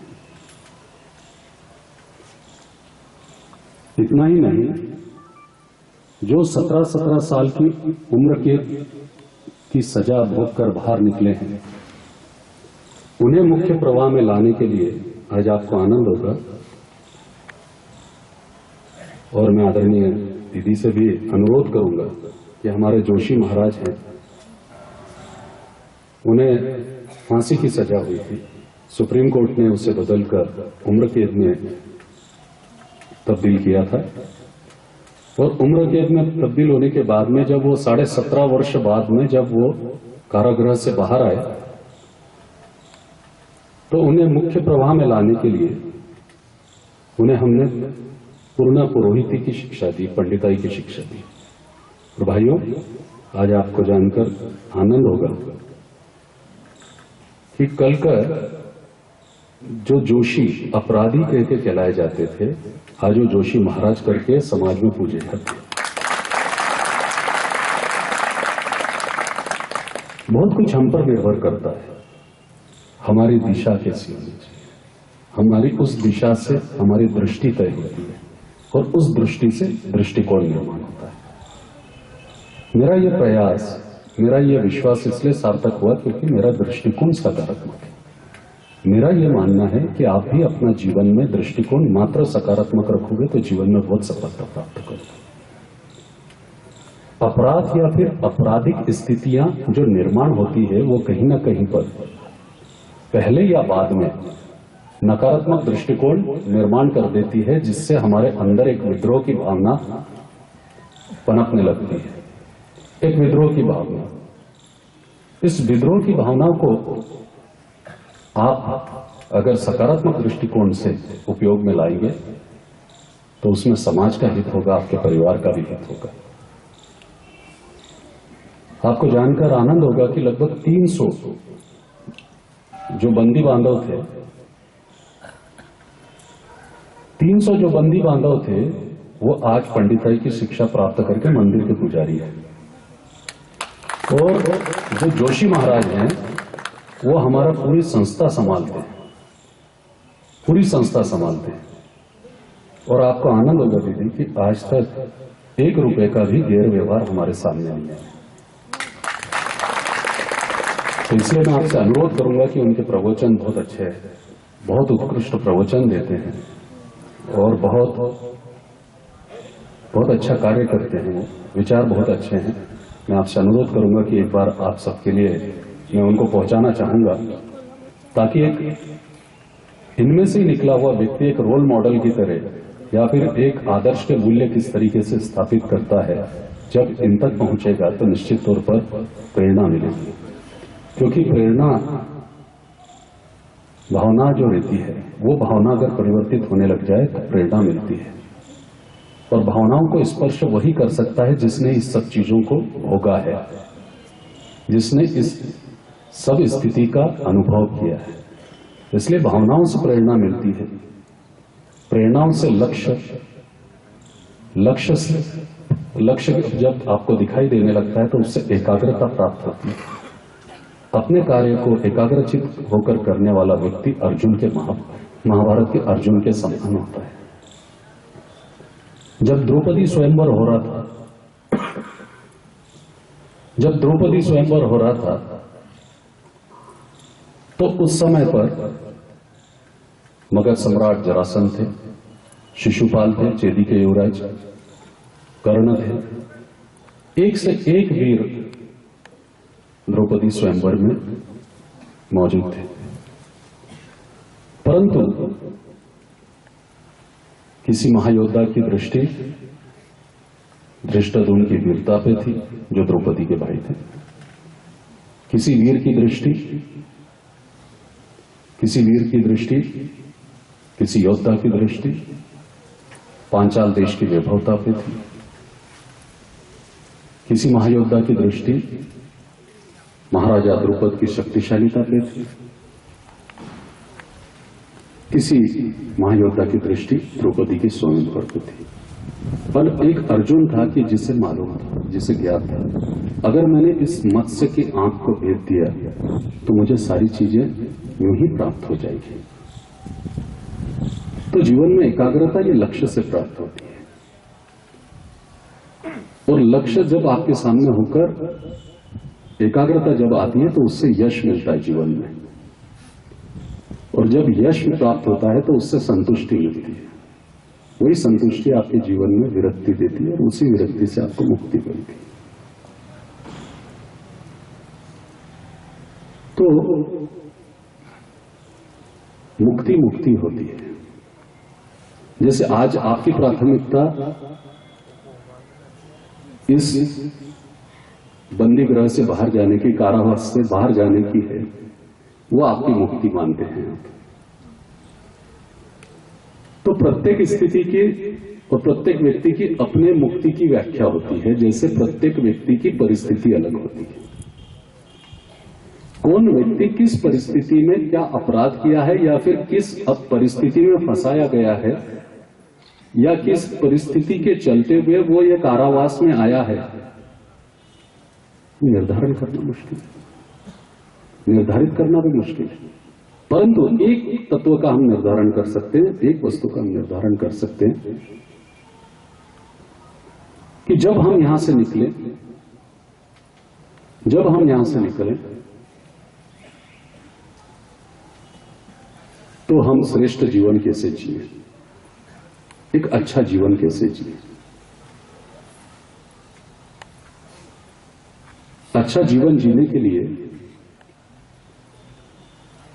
इतना ही नहीं, जो 17 साल की उम्र की सजा भोग कर बाहर निकले हैं, उन्हें मुख्य प्रवाह में लाने के लिए आज आपको आनंद होगा। और मैं आदरणीय दीदी से भी अनुरोध करूंगा कि हमारे जोशी महाराज हैं, उन्हें फांसी की सजा हुई थी, सुप्रीम कोर्ट ने उसे बदलकर उम्र कैद में तब्दील किया था। और उम्र कैद में तब्दील होने के बाद में जब वो 17.5 वर्ष बाद में जब वो कारागृह से बाहर आए, तो उन्हें मुख्य प्रवाह में लाने के लिए उन्हें हमने पूर्ण पुरोहिती की शिक्षा दी, पंडिताई की शिक्षा दी। और भाइयों, आज आपको जानकर आनंद होगा कि कल का जो जोशी अपराधी कह के कहलाए जाते थे, आज वो जोशी महाराज करके समाज में पूजे जाते। बहुत कुछ हम पर निर्भर करता है। हमारी दिशा कैसी होनी चाहिए, हमारी उस दिशा से हमारी दृष्टि तय होती है और उस दृष्टि से दृष्टिकोण निर्माण होता है। मेरा यह प्रयास, मेरा यह विश्वास इसलिए सार्थक हुआ क्योंकि मेरा दृष्टिकोण सकारात्मक है। मेरा यह मानना है कि आप भी अपना जीवन में दृष्टिकोण मात्र सकारात्मक रखोगे तो जीवन में बहुत सफलता प्राप्त करोगे। अपराध या फिर आपराधिक स्थितियां जो निर्माण होती है, वो कहीं ना कहीं पर पहले या बाद में नकारात्मक दृष्टिकोण निर्माण कर देती है, जिससे हमारे अंदर एक विद्रोह की भावना पनपने लगती है। एक विद्रोह की भावना, इस विद्रोह की भावना को आप अगर सकारात्मक दृष्टिकोण से उपयोग में लाएंगे तो उसमें समाज का हित होगा, आपके परिवार का भी हित होगा। आपको जानकर आनंद होगा कि लगभग 300 जो बंदी बांधव थे, 300 जो बंदी बांधव थे, वो आज पंडिताई की शिक्षा प्राप्त करके मंदिर के पुजारी हैं। और जो जोशी महाराज हैं, वो हमारा पूरी संस्था संभालते हैं, पूरी संस्था संभालते हैं। और आपको आनंद होगा दीदी कि आज तक 1 रुपए का भी गैर व्यवहार हमारे सामने नहीं है। तो इसलिए मैं आपसे अनुरोध करूंगा कि उनके प्रवचन बहुत अच्छे हैं, बहुत उत्कृष्ट प्रवचन देते हैं और बहुत अच्छा कार्य करते हैं, विचार बहुत अच्छे हैं। मैं आपसे अनुरोध करूंगा कि एक बार आप सबके लिए मैं उनको पहुंचाना चाहूंगा, ताकि एक इनमें से निकला हुआ व्यक्ति एक रोल मॉडल की तरह या फिर एक आदर्श के मूल्य किस तरीके से स्थापित करता है, जब इन तक पहुंचेगा तो निश्चित तौर पर प्रेरणा मिलेगी। क्योंकि प्रेरणा भावना जो रहती है, वो भावना अगर परिवर्तित होने लग जाए तो प्रेरणा मिलती है। और भावनाओं को स्पर्श वही कर सकता है जिसने इस सब चीजों को भोगा है, जिसने इस सब स्थिति का अनुभव किया है। इसलिए भावनाओं से प्रेरणा मिलती है, प्रेरणाओं से लक्ष्य जब आपको दिखाई देने लगता है तो उससे एकाग्रता प्राप्त होती है। अपने कार्य को एकाग्रचित होकर करने वाला व्यक्ति अर्जुन के महाभारत के अर्जुन के समान होता है। जब द्रौपदी स्वयंवर हो रहा था तो उस समय पर मगध सम्राट जरासंध थे, शिशुपाल थे, चेदी के युवराज कर्ण थे। एक से एक वीर द्रौपदी स्वयंवर में मौजूद थे, परंतु किसी महायोद्धा की दृष्टि धृष्टद्युम्न की वीरता पे थी, जो द्रौपदी के भाई थे। किसी वीर की दृष्टि किसी योद्धा की दृष्टि पांचाल देश की वैभवता पे थी। किसी महायोद्धा की दृष्टि महाराजा द्रुपद की शक्तिशालीता पे थी। किसी महायोद्धा की दृष्टि द्रौपदी की स्वयं पर थी। पर एक अर्जुन था कि जिसे मालूम था, जिसे ज्ञात था, अगर मैंने इस मत्स्य की आंख को भेद दिया तो मुझे सारी चीजें यूं ही प्राप्त हो जाएगी। तो जीवन में एकाग्रता ये लक्ष्य से प्राप्त होती है, और लक्ष्य जब आपके सामने होकर एकाग्रता जब आती है तो उससे यश मिलता है जीवन में, और जब यश प्राप्त होता है तो उससे संतुष्टि मिलती है। वही संतुष्टि आपके जीवन में विरक्ति देती है और उसी विरक्ति से आपको मुक्ति मिलती है। तो मुक्ति होती है। जैसे आज आपकी प्राथमिकता इस बंदी गृह से बाहर जाने की, कारावास से बाहर जाने की है, वो आपकी मुक्ति मानते हैं आप। तो प्रत्येक स्थिति की और प्रत्येक व्यक्ति की अपने मुक्ति की व्याख्या होती है, जैसे प्रत्येक व्यक्ति की परिस्थिति अलग होती है। कौन व्यक्ति किस परिस्थिति में क्या अपराध किया है, या फिर किस परिस्थिति में फंसाया गया है, या किस परिस्थिति के चलते हुए वो ये कारावास में आया है, निर्धारण करना मुश्किल है, निर्धारित करना भी मुश्किल है। परंतु एक तत्व का हम निर्धारण कर सकते हैं, एक वस्तु का हम निर्धारण कर सकते हैं कि जब हम यहां से निकले तो हम श्रेष्ठ जीवन कैसे जिए, एक अच्छा जीवन कैसे जिए। अच्छा जीवन जीने के लिए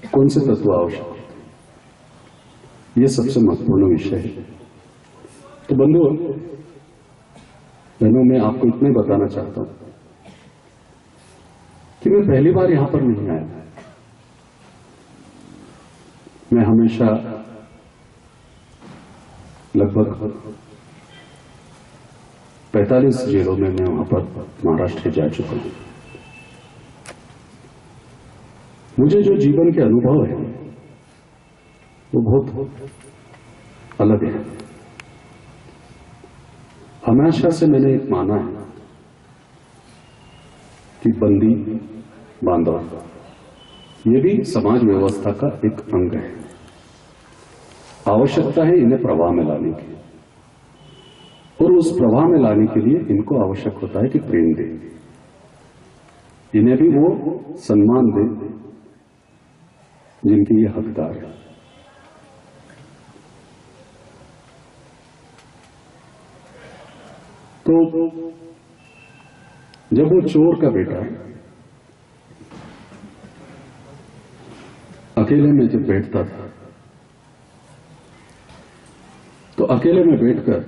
कौन से तत्व आवश्यक है, यह सबसे महत्वपूर्ण विषय है। तो बंधुओं बहनों, मैं आपको इतना ही बताना चाहता हूं कि मैं पहली बार यहां पर नहीं आया। मैं हमेशा लगभग 45 जेलों में मैं वहां पर महाराष्ट्र जा चुका हूं। मुझे जो जीवन के अनुभव है वो बहुत अलग है। हमेशा से मैंने एक माना है कि बंदी बांधव ये भी समाज व्यवस्था का एक अंग है। आवश्यकता है इन्हें प्रवाह में लाने की, और उस प्रवाह में लाने के लिए इनको आवश्यक होता है कि प्रेम दे, इन्हें भी वो सम्मान दे जिनके ये हकदार है। तो जब वो चोर का बेटा अकेले में जब बैठता था तो अकेले में बैठकर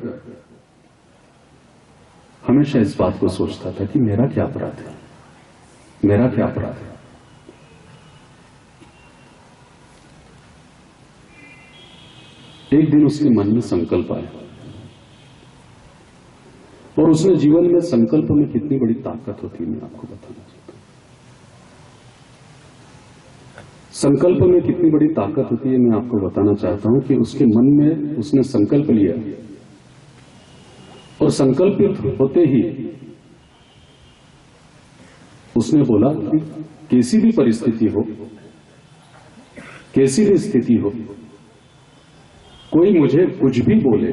हमेशा इस बात को सोचता था कि मेरा क्या अपराध है, मेरा क्या अपराध है। एक दिन उसके मन में संकल्प आया, और उसने जीवन में संकल्प में कितनी बड़ी ताकत होती है मैं आपको बताना चाहता हूं। संकल्प में कितनी बड़ी ताकत होती है मैं आपको बताना चाहता हूं कि उसके मन में उसने संकल्प लिया, और संकल्पित होते ही उसने बोला कि कैसी भी परिस्थिति हो, कैसी भी स्थिति हो, कोई मुझे कुछ भी बोले,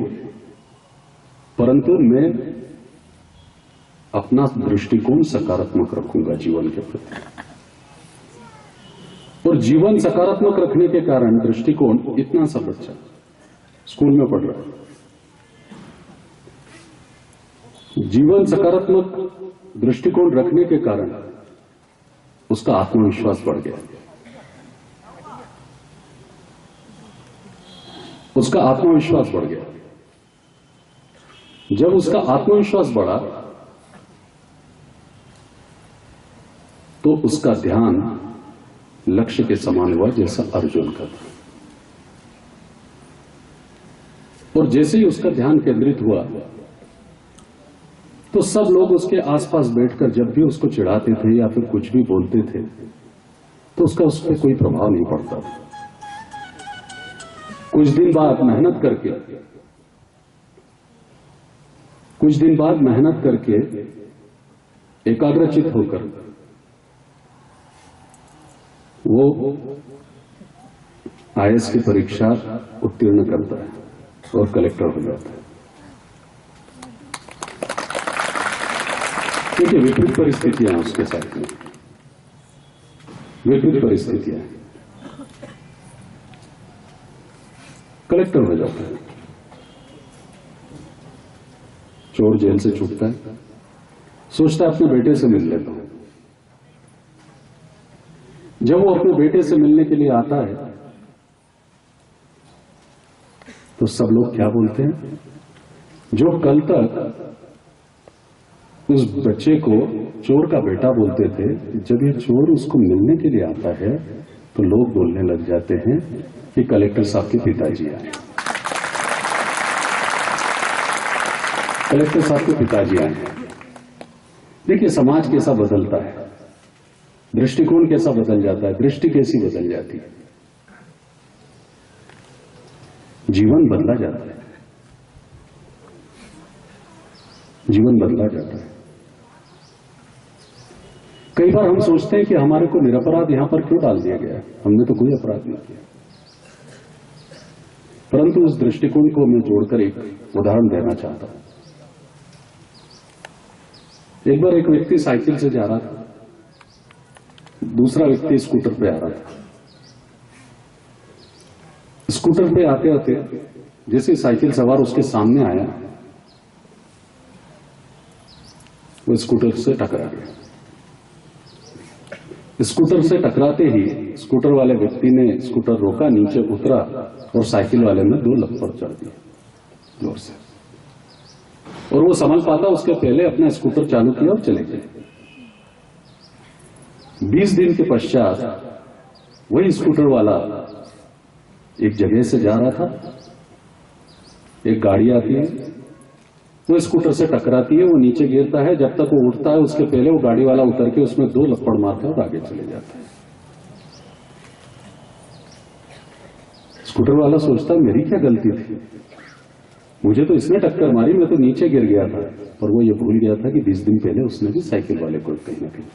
परंतु मैं अपना दृष्टिकोण सकारात्मक रखूंगा जीवन के प्रति। और जीवन सकारात्मक रखने के कारण दृष्टिकोण, इतना सा बच्चा स्कूल में पढ़ रहा है, जीवन सकारात्मक दृष्टिकोण रखने के कारण उसका आत्मविश्वास बढ़ गया। उसका आत्मविश्वास बढ़ गया। जब उसका आत्मविश्वास बढ़ा तो उसका ध्यान लक्ष्य के समान हुआ जैसा अर्जुन का था। और जैसे ही उसका ध्यान केंद्रित हुआ तो सब लोग उसके आसपास बैठकर जब भी उसको चिढ़ाते थे या फिर कुछ भी बोलते थे तो उसका उस पर कोई प्रभाव नहीं पड़ता। कुछ दिन बाद मेहनत करके एकाग्रचित होकर वो आईएएस की परीक्षा उत्तीर्ण करता है और कलेक्टर हो जाता है। क्योंकि विपरीत परिस्थितियां उसके साथ में, विपरीत परिस्थितियां, कलेक्टर हो जाता है। चोर जेल से छूटता है, सोचता है अपने बेटे से मिल लेता हूं। जब वो अपने बेटे से मिलने के लिए आता है तो सब लोग क्या बोलते हैं, जो कल तक उस बच्चे को चोर का बेटा बोलते थे, जब ये चोर उसको मिलने के लिए आता है तो लोग बोलने लग जाते हैं कि कलेक्टर साहब के पिताजी आए, कलेक्टर साहब के पिताजी आए। देखिए समाज कैसा बदलता है, दृष्टिकोण कैसा बदल जाता है, दृष्टि कैसी बदल जाती है, जीवन बदला जाता है, जीवन बदला जाता है। कई बार हम सोचते हैं कि हमारे को निरपराध यहां पर क्यों डाल दिया गया, हमने तो कोई अपराध नहीं किया। परंतु उस दृष्टिकोण को मैं जोड़कर एक उदाहरण देना चाहता हूं। एक बार एक व्यक्ति साइकिल से जा रहा था, दूसरा व्यक्ति स्कूटर पे आ रहा था। स्कूटर पे आते आते जैसे साइकिल सवार उसके सामने आया, वो स्कूटर से टकरा गया। स्कूटर से टकराते ही स्कूटर वाले व्यक्ति ने स्कूटर रोका, नीचे उतरा और साइकिल वाले ने 2 लपड़ चढ़ दिए जोर से, और वो संभल पाता उसके पहले अपना स्कूटर चालू किया और चले गए। 20 दिन के पश्चात वही स्कूटर वाला एक जगह से जा रहा था एक गाड़ी आती है, वो स्कूटर से टकराती है, वो नीचे गिरता है। जब तक वो उठता है उसके पहले वो गाड़ी वाला उतर के उसमें 2 लपड़ मारता है और आगे चले जाता है। स्कूटर वाला सोचता है मेरी क्या गलती थी, मुझे तो इसने टक्कर मारी, मैं तो नीचे गिर गया था। और वो ये भूल गया था कि 20 दिन पहले उसने भी साइकिल वाले को कहीं ना कहीं।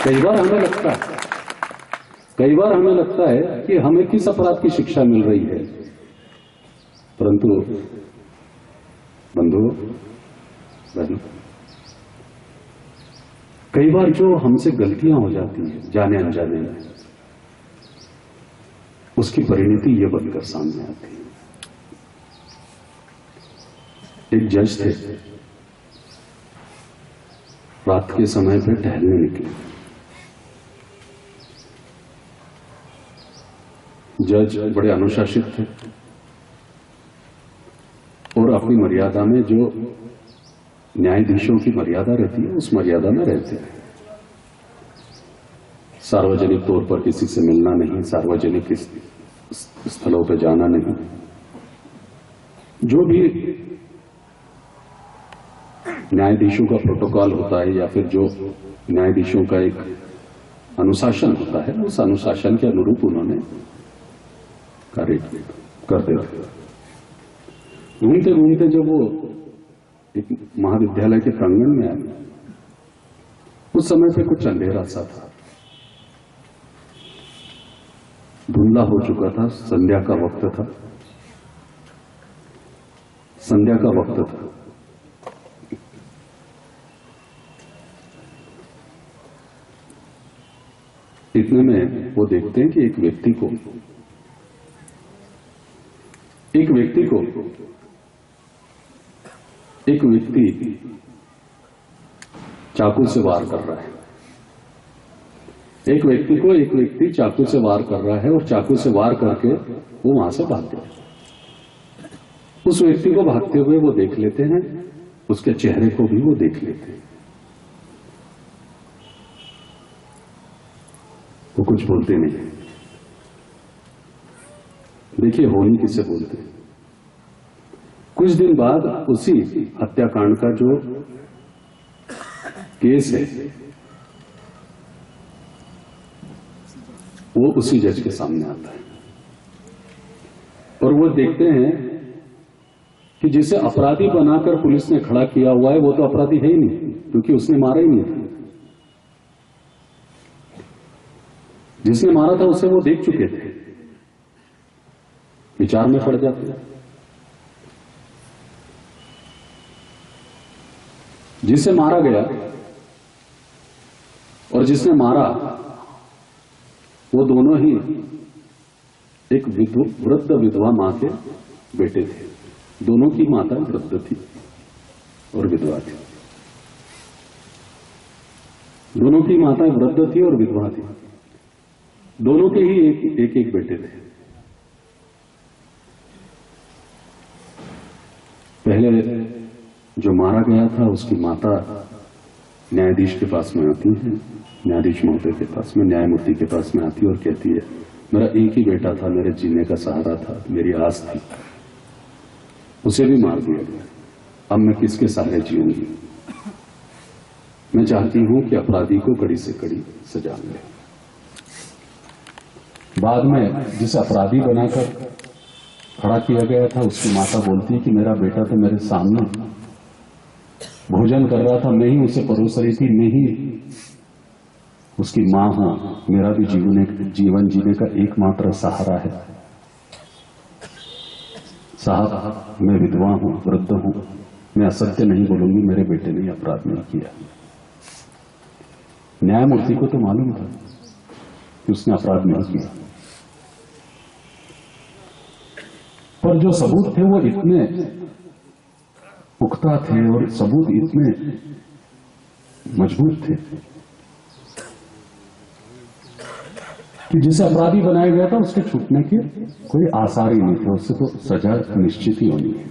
कई बार हमें लगता है कि हमें किस अपराध की शिक्षा मिल रही है, परंतु बंधुओं बहनों, कई बार जो हमसे गलतियां हो जाती हैं जाने अनजाने में, उसकी परिणति ये बनकर सामने आती है। एक जज थे, रात के समय पे टहलने निकले। जज बड़े अनुशासित थे और अपनी मर्यादा में, जो न्यायाधीशों की मर्यादा रहती है, उस मर्यादा में रहते हैं। सार्वजनिक तौर पर किसी से मिलना नहीं, सार्वजनिक स्थलों पर जाना नहीं। जो भी न्यायाधीशों का प्रोटोकॉल होता है या फिर जो न्यायाधीशों का एक अनुशासन होता है, उस अनुशासन के अनुरूप उन्होंने कार्य करते थे। घूमते घूमते जब वो एक महाविद्यालय के प्रांगण में आए, उस समय पे कुछ अंधेरा सा था, धुंधला हो चुका था, संध्या का वक्त था। इतने में वो देखते हैं कि एक व्यक्ति चाकू से वार कर रहा है। एक व्यक्ति चाकू से वार कर रहा है और चाकू से वार करके वो वहां से भाग गया। उस व्यक्ति को भागते हुए वो देख लेते हैं, उसके चेहरे को भी वो देख लेते हैं। वो कुछ बोलते नहीं। देखिए होनी किसे बोलते हैं। कुछ दिन बाद उसी हत्याकांड का जो केस है वो उसी जज के सामने आता है और वो देखते हैं कि जिसे अपराधी बनाकर पुलिस ने खड़ा किया हुआ है वो तो अपराधी है ही नहीं, क्योंकि उसने मारा ही नहीं था। जिसने मारा था उसे वो देख चुके थे। विचार में पड़ जाते हैं। जिसे मारा गया और जिसने मारा वो दोनों ही एक वृद्ध विधवा मां के बेटे थे। दोनों की माता वृद्ध थी और विधवा थी। दोनों की माता वृद्ध थी और विधवा थी। दोनों के ही एक बेटे थे। पहले जो मारा गया था उसकी माता न्यायाधीश के पास में आती है, न्यायाधीश महोदय के पास में, न्यायमूर्ति के पास में आती है और कहती है, मेरा एक ही बेटा था, मेरे जीने का सहारा था, मेरी आस थी, उसे भी मार दिया गया। अब मैं किसके सहारे जीऊंगी? मैं चाहती हूं कि अपराधी को कड़ी से कड़ी सजा मिले। बाद में जिसे अपराधी बनाकर खड़ा किया गया था उसकी माता बोलती है कि मेरा बेटा तो मेरे सामने भोजन कर रहा था, मैं ही उसे परोस रही थी, मैं ही उसकी मां हूं, मेरा भी जीवन जीने का एकमात्र सहारा है। साहब मैं विधवा हूं, वृद्ध हूं, मैं असत्य नहीं बोलूंगी, मेरे बेटे ने अपराध नहीं किया। न्यायमूर्ति को तो मालूम था कि उसने अपराध नहीं किया, पर जो सबूत थे वो इतने पुख्ता थे और सबूत इतने मजबूत थे कि जिसे अपराधी बनाया गया था उसके छूटने के कोई आसार ही नहीं थे। उससे तो सजा निश्चित ही होनी है।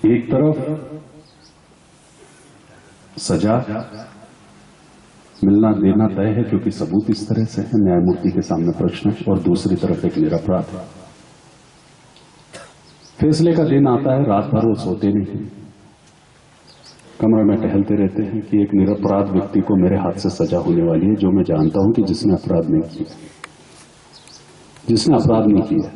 एक तरफ सजा मिलना देना तय है, क्योंकि सबूत इस तरह से है, न्यायमूर्ति के सामने प्रश्न और दूसरी तरफ एक निरपराध है। फैसले का दिन आता है, रात भर वो सोते नहीं, कमरे में टहलते रहते हैं कि एक निरपराध व्यक्ति को मेरे हाथ से सजा होने वाली है, जो मैं जानता हूं कि जिसने अपराध नहीं किया, जिसने अपराध नहीं किया,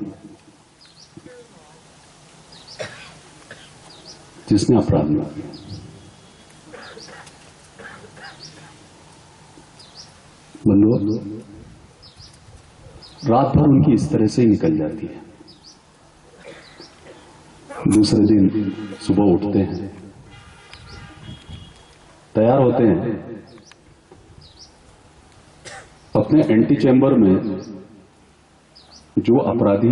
जिसने अपराध नहीं किया। बंधुओं, रात भर उनकी इस तरह से ही निकल जाती है। दूसरे दिन सुबह उठते हैं, तैयार होते हैं, अपने एंटी चैम्बर में जो अपराधी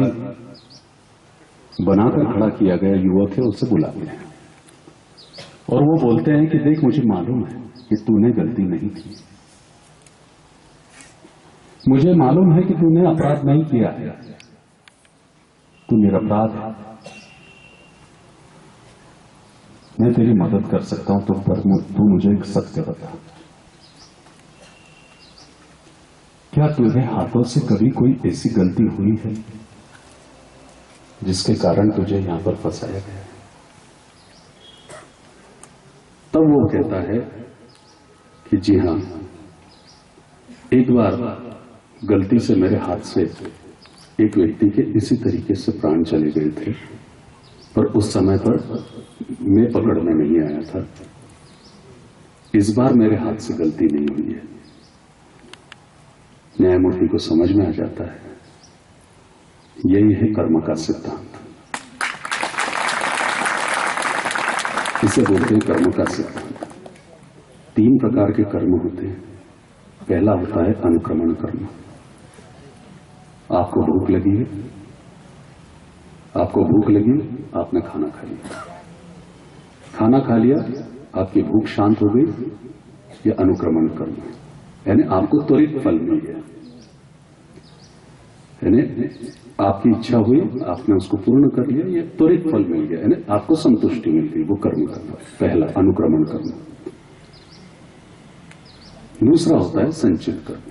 बनाकर खड़ा किया गया युवक है उसे बुलाते हैं और वो बोलते हैं कि देख, मुझे मालूम है कि तूने गलती नहीं की, मुझे मालूम है कि तूने अपराध नहीं किया है, तू निरपराध है, मैं तेरी मदद कर सकता हूं, तो पर तू मुझे एक सत्य बता, क्या तुझे हाथों से कभी कोई ऐसी गलती हुई है जिसके कारण तुझे यहां पर फंसाया गया? तब वो कहता है कि जी हां, एक बार गलती से मेरे हाथ से एक व्यक्ति के इसी तरीके से प्राण चले गए थे, पर उस समय पर मैं पकड़ में नहीं आया था। इस बार मेरे हाथ से गलती नहीं हुई है। न्यायमूर्ति को समझ में आ जाता है, यही है कर्म का सिद्धांत, इसे बोलते हैं कर्म का सिद्धांत। 3 प्रकार के कर्म होते हैं। पहला होता है अनुक्रमण कर्म। आपको भूख लगी है, आपने खाना खा लिया, खाना खा लिया, आपकी भूख शांत हो गई, यह अनुक्रमण कर्म है, यानी आपको त्वरित फल मिल गया, यानी आपकी इच्छा हुई, आपने उसको पूर्ण कर लिया, यह त्वरित फल मिल गया, यानी आपको संतुष्टि मिल गई, वो कर्म करना, पहला अनुक्रमण कर्म। दूसरा होता है संचित कर्म।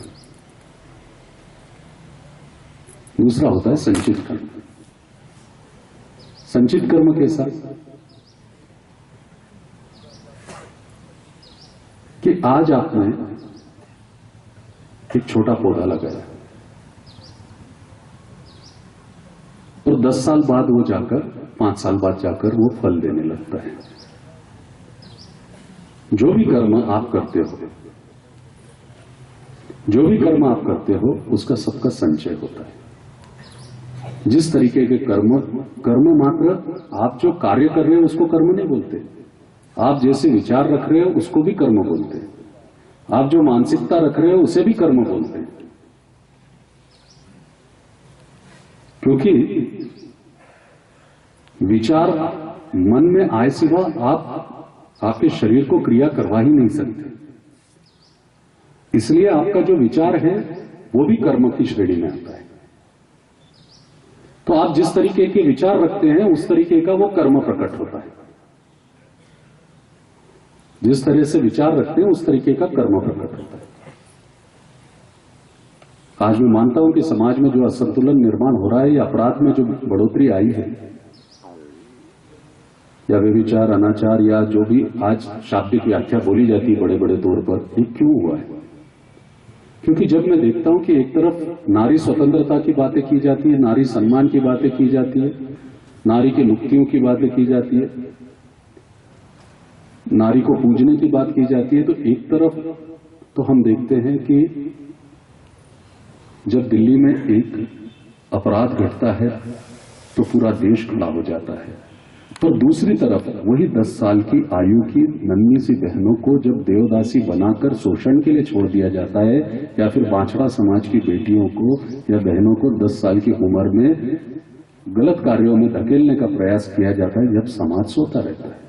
दूसरा होता है संचित कर्म। संचित कर्म कैसा? कि आज आपने एक छोटा पौधा लगाया और 10 साल बाद वो जाकर, 5 साल बाद जाकर वो फल देने लगता है। जो भी कर्म आप करते हो, उसका सबका संचय होता है। जिस तरीके के कर्म मात्र आप जो कार्य कर रहे हो उसको कर्म नहीं बोलते, आप जैसे विचार रख रहे हो उसको भी कर्म बोलते हैं, आप जो मानसिकता रख रहे हो उसे भी कर्म बोलते हैं। क्योंकि विचार मन में आए सिवा आप आपके शरीर को क्रिया करवा ही नहीं सकते, इसलिए आपका जो विचार है वो भी कर्म की श्रेणी में आता है। तो आप जिस तरीके के विचार रखते हैं उस तरीके का वो कर्म प्रकट होता है। जिस तरह से विचार रखते हैं उस तरीके का कर्म प्रकट होता है। आज मैं मानता हूं कि समाज में जो असंतुलन निर्माण हो रहा है या अपराध में जो बढ़ोतरी आई है, या व्यभिचार, अनाचार, या जो भी आज शाब्दिक व्याख्या बोली जाती है बड़े बड़े तौर पर, ये क्यों हुआ है? क्योंकि जब मैं देखता हूं कि एक तरफ नारी स्वतंत्रता की बातें की जाती है, नारी सम्मान की बातें की जाती है, नारी की मुक्तियों की बातें की जाती है, नारी को पूजने की बात की जाती है, तो एक तरफ तो हम देखते हैं कि जब दिल्ली में एक अपराध घटता है तो पूरा देश खड़ा हो जाता है, तो दूसरी तरफ वही 10 साल की आयु की नन्ही सी बहनों को जब देवदासी बनाकर शोषण के लिए छोड़ दिया जाता है, या फिर बाछड़ा समाज की बेटियों को या बहनों को 10 साल की उम्र में गलत कार्यों में धकेलने का प्रयास किया जाता है, जब समाज सोता रहता है।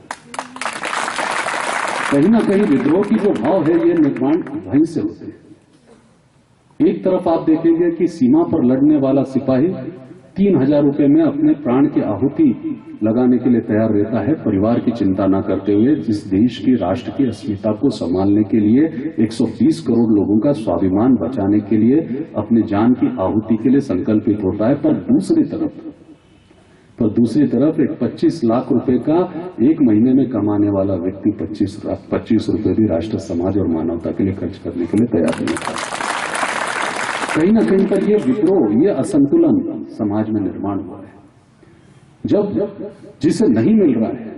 कहीं ना कहीं विद्रोह की जो भाव है ये निर्माण वहीं से होते हैं। एक तरफ आप देखेंगे कि सीमा पर लड़ने वाला सिपाही 3,000 रुपए में अपने प्राण की आहुति लगाने के लिए तैयार रहता है, परिवार की चिंता ना करते हुए, जिस देश की राष्ट्र की अस्मिता को संभालने के लिए 120 करोड़ लोगों का स्वाभिमान बचाने के लिए अपनी जान की आहुति के लिए संकल्पित होता है। पर दूसरी तरफ एक 25 लाख रुपए का एक महीने में कमाने वाला व्यक्ति 25 रुपए भी राष्ट्र, समाज और मानवता के लिए खर्च करने के लिए तैयार नहीं होता। कहीं ना कहीं पर ये विद्रोह, ये असंतुलन समाज में निर्माण हुआ है। जब जिसे नहीं मिल रहा है,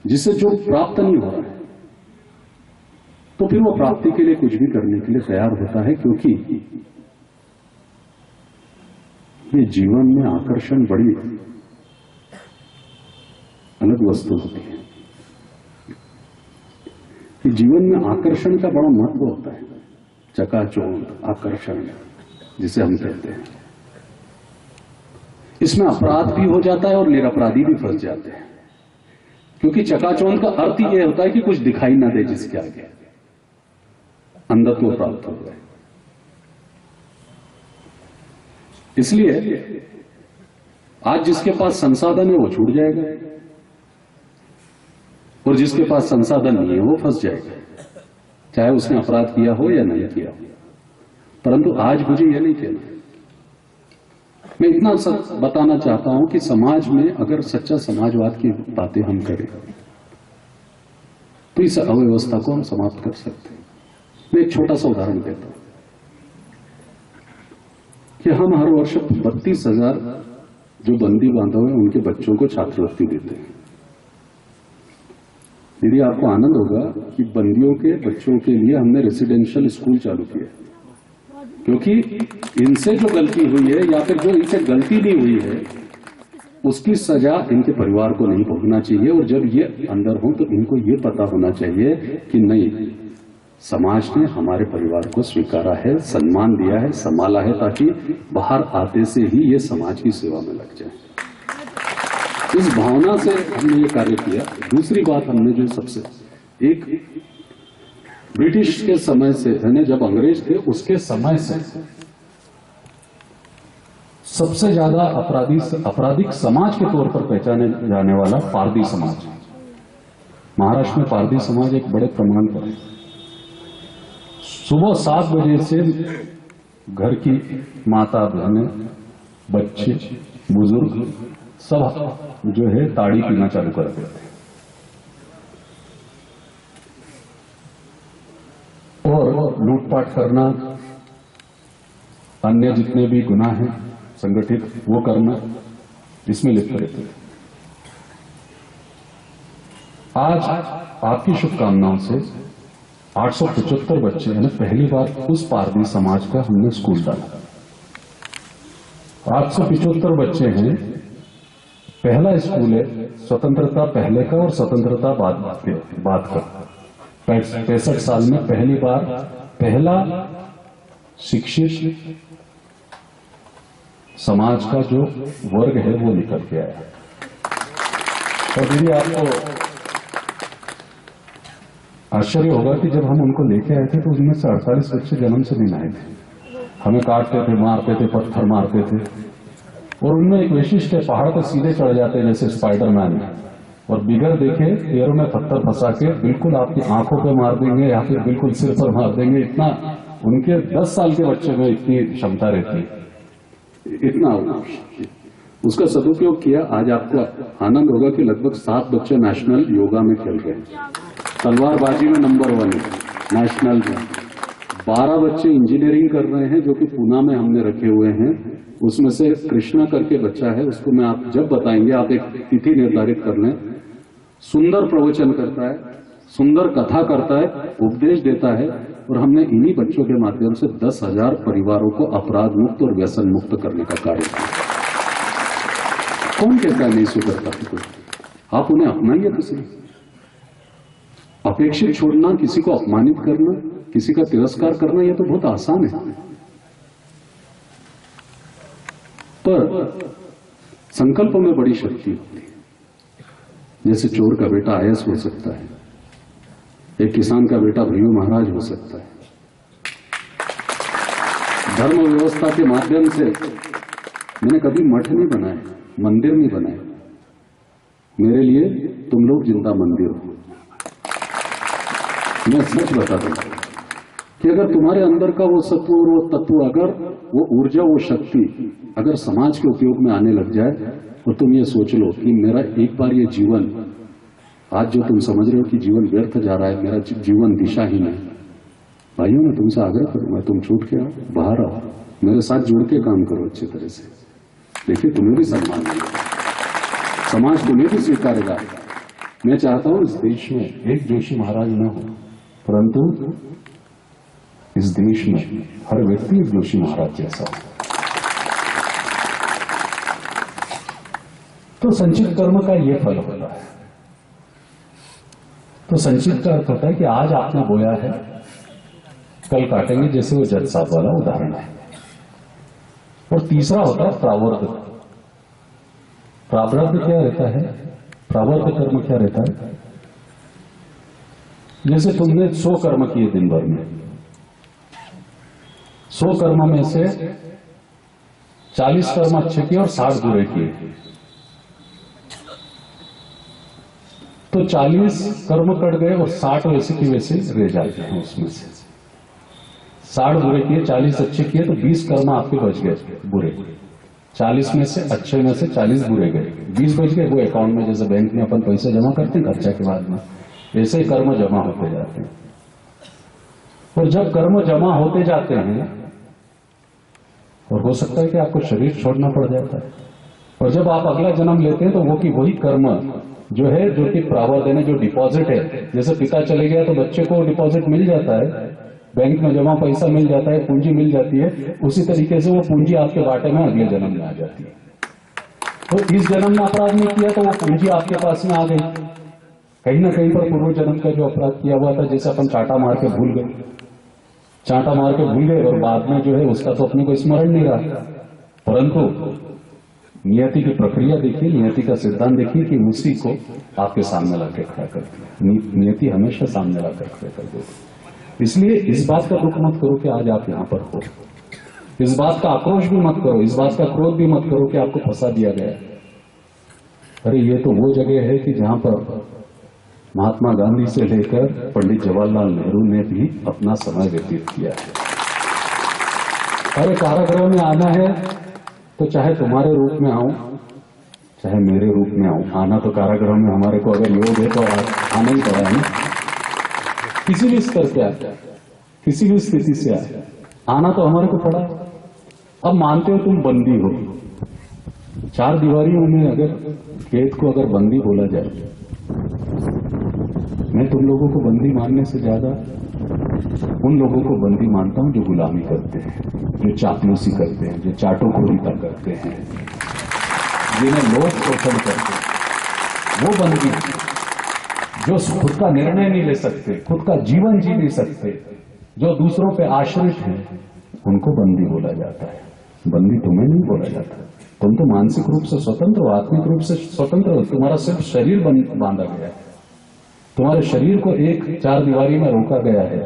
जिसे जो प्राप्त नहीं हो रहा है, तो फिर वो प्राप्ति के लिए कुछ भी करने के लिए तैयार होता है, क्योंकि ये जीवन में आकर्षण बड़ी अलग वस्तु होती है। ये जीवन में आकर्षण का बड़ा महत्व होता है, चकाचौंध आकर्षण जिसे हम कहते हैं। इसमें अपराध भी हो जाता है और निरपराधी भी फंस जाते हैं, क्योंकि चकाचौंध का अर्थ ही यह होता है कि कुछ दिखाई ना दे जिसके आगे, अंधत्व प्राप्त हो जाए। इसलिए आज जिसके पास संसाधन है वो छूट जाएगा, और जिसके पास संसाधन नहीं है वो फंस जाएगा, चाहे उसने अपराध किया हो या नहीं किया हो। परंतु आज मुझे यह नहीं कहना, मैं इतना सच बताना चाहता हूं कि समाज में अगर सच्चा समाजवाद की बातें हम करें तो इस अव्यवस्था को हम समाप्त कर सकते हैं। मैं एक छोटा सा उदाहरण देता हूं कि हम हर वर्ष 32,000 जो बंदी बांधव हैं उनके बच्चों को छात्रवृत्ति देते हैं। दीदी, आपको आनंद होगा कि बंदियों के बच्चों के लिए हमने रेसिडेंशियल स्कूल चालू किया, क्योंकि इनसे जो गलती हुई है या फिर जो इनसे गलती नहीं हुई है उसकी सजा इनके परिवार को नहीं भोगना चाहिए। और जब ये अंदर हो तो इनको ये पता होना चाहिए कि नहीं, समाज ने हमारे परिवार को स्वीकारा है, सम्मान दिया है, संभाला है, ताकि बाहर आते से ही ये समाज की सेवा में लग जाए। इस भावना से हमने ये कार्य किया। दूसरी बात, हमने जो सबसे एक ब्रिटिश के समय से, यानी जब अंग्रेज थे उसके समय से सबसे ज्यादा आपराधिक समाज के तौर पर पहचाने जाने वाला पारधी समाज। महाराष्ट्र में पारधी समाज एक बड़े प्रमाण पर है। सुबह 7 बजे से घर की माता बहनें, बच्चे, बुजुर्ग सब जो है ताड़ी पीना चालू कर देते हैं, और लूटपाट करना, अन्य जितने भी गुनाह हैं संगठित वो करना, इसमें लिप्त रहते थे। आज आपकी शुभकामनाओं से 875 बच्चे हैं, पहली बार उस पारधी समाज का हमने स्कूल डाला। 875 बच्चे हैं। पहला स्कूल है स्वतंत्रता पहले का और स्वतंत्रता बाद का। 65 साल में पहली बार पहला शिक्षित समाज का जो वर्ग है वो निकल के आया। और दीदी, आपको आश्चर्य होगा कि जब हम उनको लेके आए थे तो उनमें से 48 बच्चे जन्म से नहीं आए थे। हमें काटते थे, मारते थे, पत्थर मारते थे। और उनमें एक विशिष्ट है, पहाड़ पर सीधे चढ़ जाते जैसे स्पाइडरमैन, और बिगर देखे पैरों में पत्थर फंसा के बिल्कुल आपकी आंखों पे मार देंगे या फिर बिल्कुल सिर पर मार देंगे। इतना उनके 10 साल के बच्चे में इतनी क्षमता रहती है, इतना उसका सदुपयोग किया। आज आपको आनंद होगा कि लगभग 7 बच्चे नेशनल योगा में खेल रहे हैं, तलवारबाजी में नंबर 1 नेशनल में। 12 बच्चे इंजीनियरिंग कर रहे हैं जो कि पूना में हमने रखे हुए हैं। उसमें से कृष्णा करके बच्चा है, उसको मैं आप जब बताएंगे आप एक तिथि निर्धारित कर लें। सुंदर प्रवचन करता है, सुंदर कथा करता है, उपदेश देता है, और हमने इन्हीं बच्चों के माध्यम से 10,000 परिवारों को अपराध मुक्त और व्यसन मुक्त करने का कार्य किया। कौन कहता है नहीं सुधरता? आप उन्हें अपनाइए तो सही। अपेक्षित छोड़ना, किसी को अपमानित करना, किसी का तिरस्कार करना, यह तो बहुत आसान है। पर संकल्प में बड़ी शक्ति होती है। जैसे चोर का बेटा आईएएस हो सकता है, एक किसान का बेटा भैयू महाराज हो सकता है। धर्म व्यवस्था के माध्यम से मैंने कभी मठ नहीं बनाए, मंदिर नहीं बनाए। मेरे लिए तुम लोग जिंदा मंदिर हो। मैं सच बताता हूं कि अगर तुम्हारे अंदर का वो सत्व और वो तत्व, अगर वो ऊर्जा, वो शक्ति अगर समाज के उपयोग में आने लग जाए, और तुम ये सोच लो कि मेरा एक बार ये जीवन, आज जो तुम समझ रहे हो कि जीवन व्यर्थ जा रहा है, मेरा जीवन दिशाहीन है, भाइयों मैं तुमसे आग्रह करूंगा, तुम छूट के आओ, बाहर आओ, मेरे साथ जुड़ के काम करो अच्छी तरह से। देखिए तुम्हें भी सम्मान मिलेगा, समाज तुम्हें भी स्वीकारेगा। मैं चाहता हूं इस देश में एक जोशी महाराज न हो, परंतु इस देश में हर व्यक्ति एक जोशी महाराज जैसा हो। तो संचित कर्म का यह फल होता है। तो संचित का अर्थ होता है कि आज आपने बोया है, कल काटेंगे, जैसे वो जज साहब वाला उदाहरण है। और तीसरा होता है प्रावर्ध। प्रारब्ध क्या रहता है? प्रावर्ध कर्म क्या रहता है? जैसे तुमने 100 कर्म किए दिन भर में, 100 कर्म में से 40 कर्म अच्छे किए और 60 बुरे किए, तो 40 कर्म कट गए और 60 वैसे की वैसे रह जाते हैं। उसमें से 60 बुरे किए, 40 अच्छे किए, तो 20 कर्म आपके बच गए बुरे। 40 में से अच्छे में से 40 बुरे गए, 20 बच गए। वो अकाउंट में, जैसे बैंक में अपन पैसे जमा करते हैं खर्चा के बाद में, ऐसे ही कर्म जमा होते जाते हैं। और जब कर्म जमा होते जाते हैं, और हो सकता है कि आपको शरीर छोड़ना पड़ जाता है, और जब आप अगला जन्म लेते हैं तो वो की वही कर्म जो है, जो कि प्रावधान है, जो डिपॉजिट है, जैसे पिता चले गया तो बच्चे को डिपॉजिट मिल जाता है, बैंक में जमा पैसा मिल जाता है, पूंजी मिल जाती है, उसी तरीके से वो पूंजी आपके बाटे में अगले जन्म में आ जाती है। तो इस जन्म में अपराध नहीं किया तो वो पूंजी आपके पास में आ गई, कहीं ना कहीं पर पूर्व जन्म का जो अपराध किया हुआ था, जैसे अपन चाटा मार के भूल गए, चाटा मार के भूल गए, और बाद में जो है उसका तो अपने को स्मरण नहीं रहा। परंतु नियति की प्रक्रिया देखिए, नियति का सिद्धांत देखिए कि उसी को आपके सामने लाके खड़ा करती है। नियति हमेशा सामने लाकर खड़ा कर देती है। इसलिए इस बात का दुख मत करो कि आज आप यहां पर हो, इस बात का आक्रोश भी मत करो, इस बात का क्रोध भी मत करो कि आपको फंसा दिया गया है। अरे ये तो वो जगह है कि जहां पर महात्मा गांधी से लेकर पंडित जवाहरलाल नेहरू ने भी अपना समय व्यतीत किया है। अरे कारागृह में आना है तो चाहे तुम्हारे रूप में आऊं, चाहे मेरे रूप में आऊं, आना तो कारागृह में हमारे को अगर योग है तो आना ही पड़ा है ना। किसी भी स्तर पे आए, किसी भी स्थिति से आए, आना तो हमारे को पड़ा। अब मानते हो तुम बंदी हो, 4 दीवारियों में अगर कैद को अगर बंदी बोला जाए, मैं तुम लोगों को बंदी मानने से ज्यादा उन लोगों को बंदी मानता हूं जो गुलामी करते हैं, जो चापलूसी करते हैं, जो चाटोखोरीता करते हैं, जिन्हें लोग शोषण करते हैं, वो बंदी। जो खुद का निर्णय नहीं ले सकते, खुद का जीवन जी नहीं सकते, जो दूसरों पे आश्रित हैं, उनको बंदी बोला जाता है। बंदी तुम्हें नहीं बोला जाता। तुम तो मानसिक रूप से स्वतंत्र हो, आत्मिक रूप से स्वतंत्र हो। तुम्हारा सिर्फ शरीर बांधा गया है, तुम्हारे शरीर को एक 4 दीवारी में रोका गया है।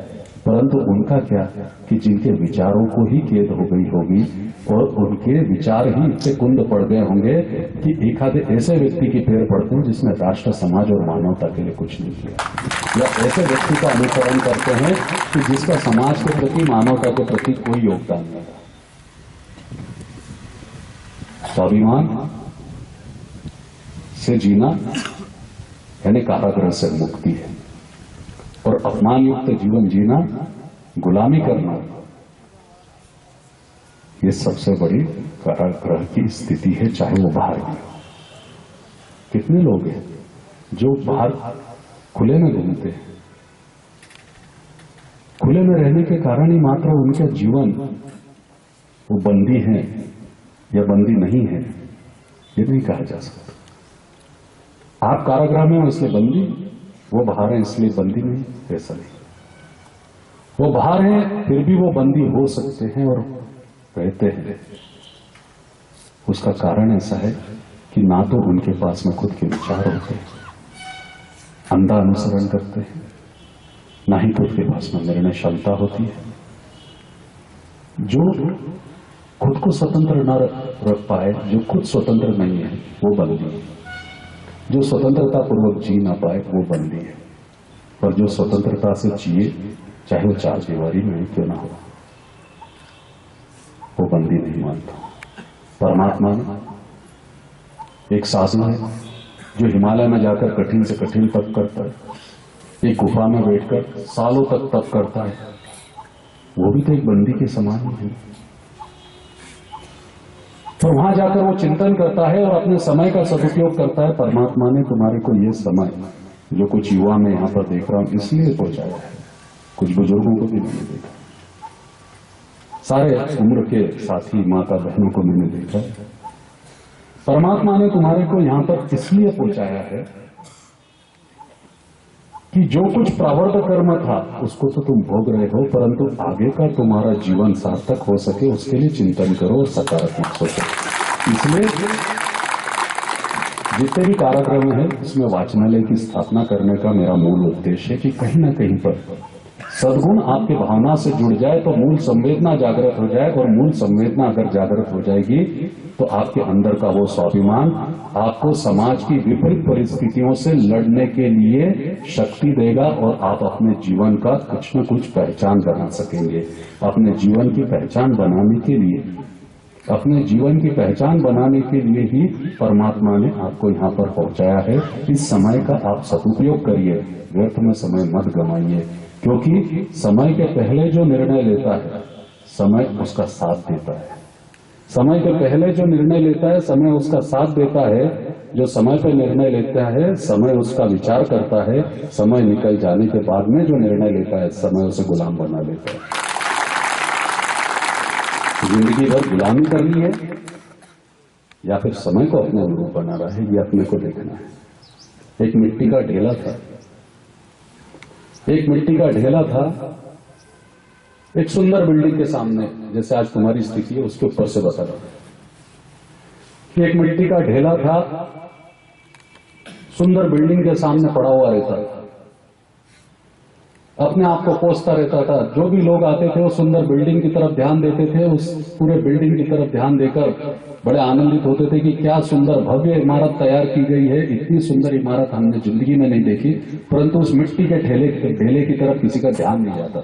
परंतु उनका क्या कि जिनके विचारों को ही कैद हो गई होगी, और उनके विचार ही इतने कुंद पड़ गए होंगे कि एक आधे ऐसे व्यक्ति के पैर पड़ते हैं जिसने राष्ट्र, समाज और मानवता के लिए कुछ नहीं किया, या ऐसे व्यक्ति का अनुसरण करते हैं कि जिसका समाज के प्रति, मानवता के प्रति कोई योगदान नहीं था। स्वाभिमान से जीना यानी कारागृह से मुक्ति है, और अपमान युक्त जीवन जीना, गुलामी करना, ये सबसे बड़ी कारागृह की स्थिति है, चाहे वो बाहर की हो। कितने लोग हैं जो बाहर खुले में घूमते हैं, खुले में रहने के कारण ही मात्र उनका जीवन वो बंदी है या बंदी नहीं है, ये नहीं कहा जा सकता। आप कारागृह में हो इसलिए बंदी, वो बाहर है इसलिए बंदी नहीं, ऐसा नहीं। वो बाहर हैं फिर भी वो बंदी हो सकते हैं और रहते हैं। उसका कारण ऐसा है कि ना तो उनके पास में खुद के विचार होते हैं, अंधा अनुसरण करते हैं, ना ही खुद के पास में निर्णय क्षमता होती है। जो खुद को स्वतंत्र न रख पाए, जो खुद स्वतंत्र नहीं है वो बंदी है। जो स्वतंत्रता पूर्वक जी ना पाए वो बंदी है। और जो स्वतंत्रता से जिए, चाहे वो चार दीवारी में क्यों ना हो, वो बंदी नहीं मानता। परमात्मा एक साधु है जो हिमालय में जाकर कठिन से कठिन तप करता है, एक गुफा में बैठकर सालों तक तप करता है, वो भी तो एक बंदी के समान ही है। तो वहां जाकर वो चिंतन करता है और अपने समय का सदुपयोग करता है। परमात्मा ने तुम्हारे को ये समय, जो कुछ युवा में यहां पर देख रहा हूं, इसलिए पहुंचाया है। कुछ बुजुर्गों को भी मैंने देखा, सारे उम्र के साथी माता बहनों को मैंने देखा। परमात्मा ने तुम्हारे को यहां पर इसलिए पहुंचाया है कि जो कुछ प्रारब्ध कर्म था उसको तो तुम भोग रहे हो, परंतु आगे का तुम्हारा जीवन सार्थक हो सके उसके लिए चिंतन करो और सकारात्मक सोचो। इसलिए जितने भी कार्यक्रम है इसमें वाचनालय की स्थापना करने का मेरा मूल उद्देश्य है कि कहीं ना कहीं पर सद्गुण आपकी भावना से जुड़ जाए तो मूल संवेदना जागृत हो जाए, और मूल संवेदना अगर जागृत हो जाएगी तो आपके अंदर का वो स्वाभिमान आपको समाज की विपरीत परिस्थितियों से लड़ने के लिए शक्ति देगा, और आप अपने जीवन का कुछ न कुछ पहचान बना सकेंगे। अपने जीवन की पहचान बनाने के लिए, अपने जीवन की पहचान बनाने के लिए ही परमात्मा ने आपको यहाँ पर पहुंचाया है। इस समय का आप सदुपयोग करिए, व्यर्थ में समय मत गंवाइए, क्योंकि समय के पहले जो निर्णय लेता है समय उसका साथ देता है। समय के पहले जो निर्णय लेता है समय उसका साथ देता है। जो समय पे निर्णय लेता है समय उसका विचार करता है। समय निकल जाने के बाद में जो निर्णय लेता है समय उसे गुलाम बना लेता है। जिंदगी भर गुलामी करनी है या फिर समय को अपने अनुरूप बना रहा है, ये अपने को देखना है। एक मिट्टी का ढेला था, एक मिट्टी का ढेला था एक सुंदर बिल्डिंग के सामने, जैसे आज तुम्हारी स्थिति है उसके ऊपर से बता रहा हूं। एक मिट्टी का ढेला था, सुंदर बिल्डिंग के सामने पड़ा हुआ रहता था, अपने आप को कोसता रहता था। जो भी लोग आते थे वो सुंदर बिल्डिंग की तरफ ध्यान देते थे, उस पूरे बिल्डिंग की तरफ ध्यान देकर बड़े आनंदित होते थे कि क्या सुंदर भव्य इमारत तैयार की गई है। इतनी सुंदर इमारत हमने जिंदगी में नहीं देखी। परंतु उस मिट्टी के ढेले की तरफ किसी का ध्यान नहीं जाता।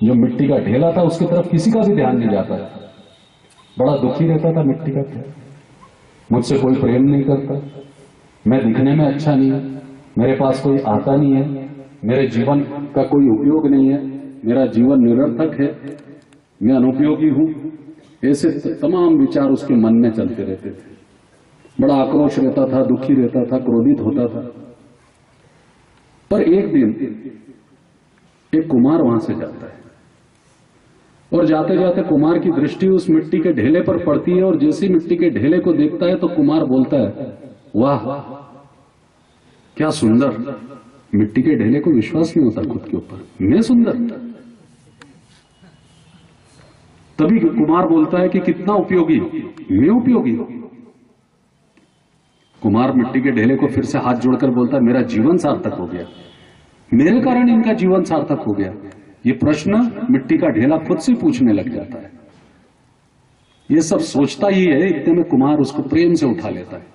जो मिट्टी का ढेला था उसकी तरफ किसी का भी ध्यान नहीं जाता। बड़ा दुखी रहता था मिट्टी का ढेला, मुझसे कोई प्रेम नहीं करता, मैं दिखने में अच्छा नहीं है, मेरे पास कोई आता नहीं है, मेरे जीवन का कोई उपयोग नहीं है, मेरा जीवन निरर्थक है, मैं अनुपयोगी हूं। ऐसे तमाम विचार उसके मन में चलते रहते थे। बड़ा आक्रोश रहता था, दुखी रहता था, क्रोधित होता था। पर एक दिन एक कुमार वहां से जाता है और जाते जाते कुमार की दृष्टि उस मिट्टी के ढेले पर पड़ती है, और जैसे मिट्टी के ढेले को देखता है तो कुमार बोलता है, वाह क्या सुंदर। मिट्टी के ढेले को विश्वास नहीं होता खुद के ऊपर, मैं सुंदर। तभी कुमार बोलता है कि कितना उपयोगी, मैं उपयोगी। कुमार मिट्टी के ढेले को फिर से हाथ जोड़कर बोलता है, मेरा जीवन सार्थक हो गया, मेरे कारण इनका जीवन सार्थक हो गया। ये प्रश्न मिट्टी का ढेला खुद से पूछने लग जाता है। ये सब सोचता ही है, इतने में कुमार उसको प्रेम से उठा लेता है,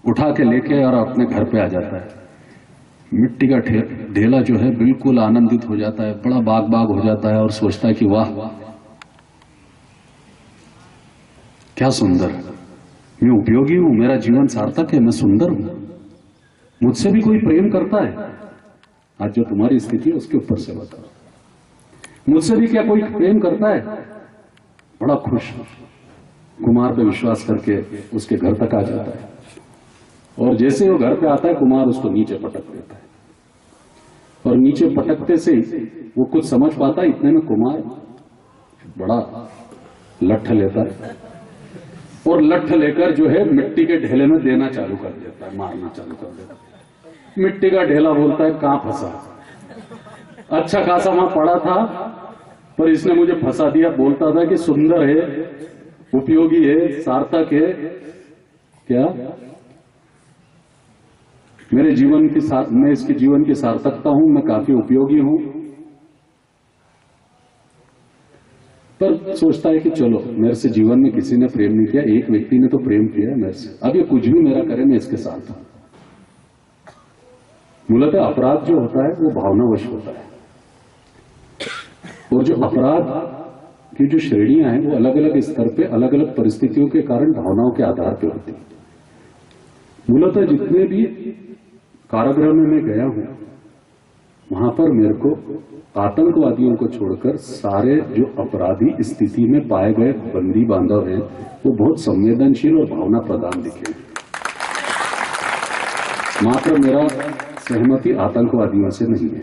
उठा के लेके और अपने घर पे आ जाता है। मिट्टी का ढेला जो है बिल्कुल आनंदित हो जाता है, बड़ा बाग बाग हो जाता है और सोचता है कि वाह क्या सुंदर, मैं उपयोगी हूं, मेरा जीवन सार्थक है, मैं सुंदर हूं, मुझसे भी कोई प्रेम करता है। आज जो तुम्हारी स्थिति है उसके ऊपर से बताओ, मुझसे भी क्या कोई प्रेम करता है। बड़ा खुश कुमार पे विश्वास करके उसके घर तक आ जाता है, और जैसे वो घर पे आता है कुमार उसको नीचे पटक देता है, और नीचे पटकते से वो कुछ समझ पाता है। इतने में कुमार बड़ा लठ लेता है और लठ लेकर जो है मिट्टी के ढेले में देना चालू कर देता है, मारना चालू कर देता है। मिट्टी का ढेला बोलता है, कहां फंसा, अच्छा खासा वहां पड़ा था पर इसने मुझे फंसा दिया। बोलता था कि सुंदर है, उपयोगी है, सार्थक है, क्या मेरे जीवन की मैं इसके जीवन की सार्थकता हूं, मैं काफी उपयोगी हूं। पर सोचता है कि चलो मेरे से जीवन में किसी ने प्रेम नहीं किया, एक व्यक्ति ने तो प्रेम किया है मेरे से, अब ये कुछ भी मेरा करे मैं इसके साथ हूं। मूलतः अपराध जो होता है वो भावनावश होता है, और जो अपराध की जो श्रेणियां हैं वो अलग अलग स्तर पे अलग अलग परिस्थितियों के कारण भावनाओं के आधार पर होती है। मूलतः जितने भी कारागृह में मैं गया हूं वहां पर मेरे को आतंकवादियों को छोड़कर सारे जो अपराधी स्थिति में पाए गए बंदी बांधव हैं वो बहुत संवेदनशील और भावना प्रधान दिखे। मात्र मेरा सहमति आतंकवादियों से नहीं है,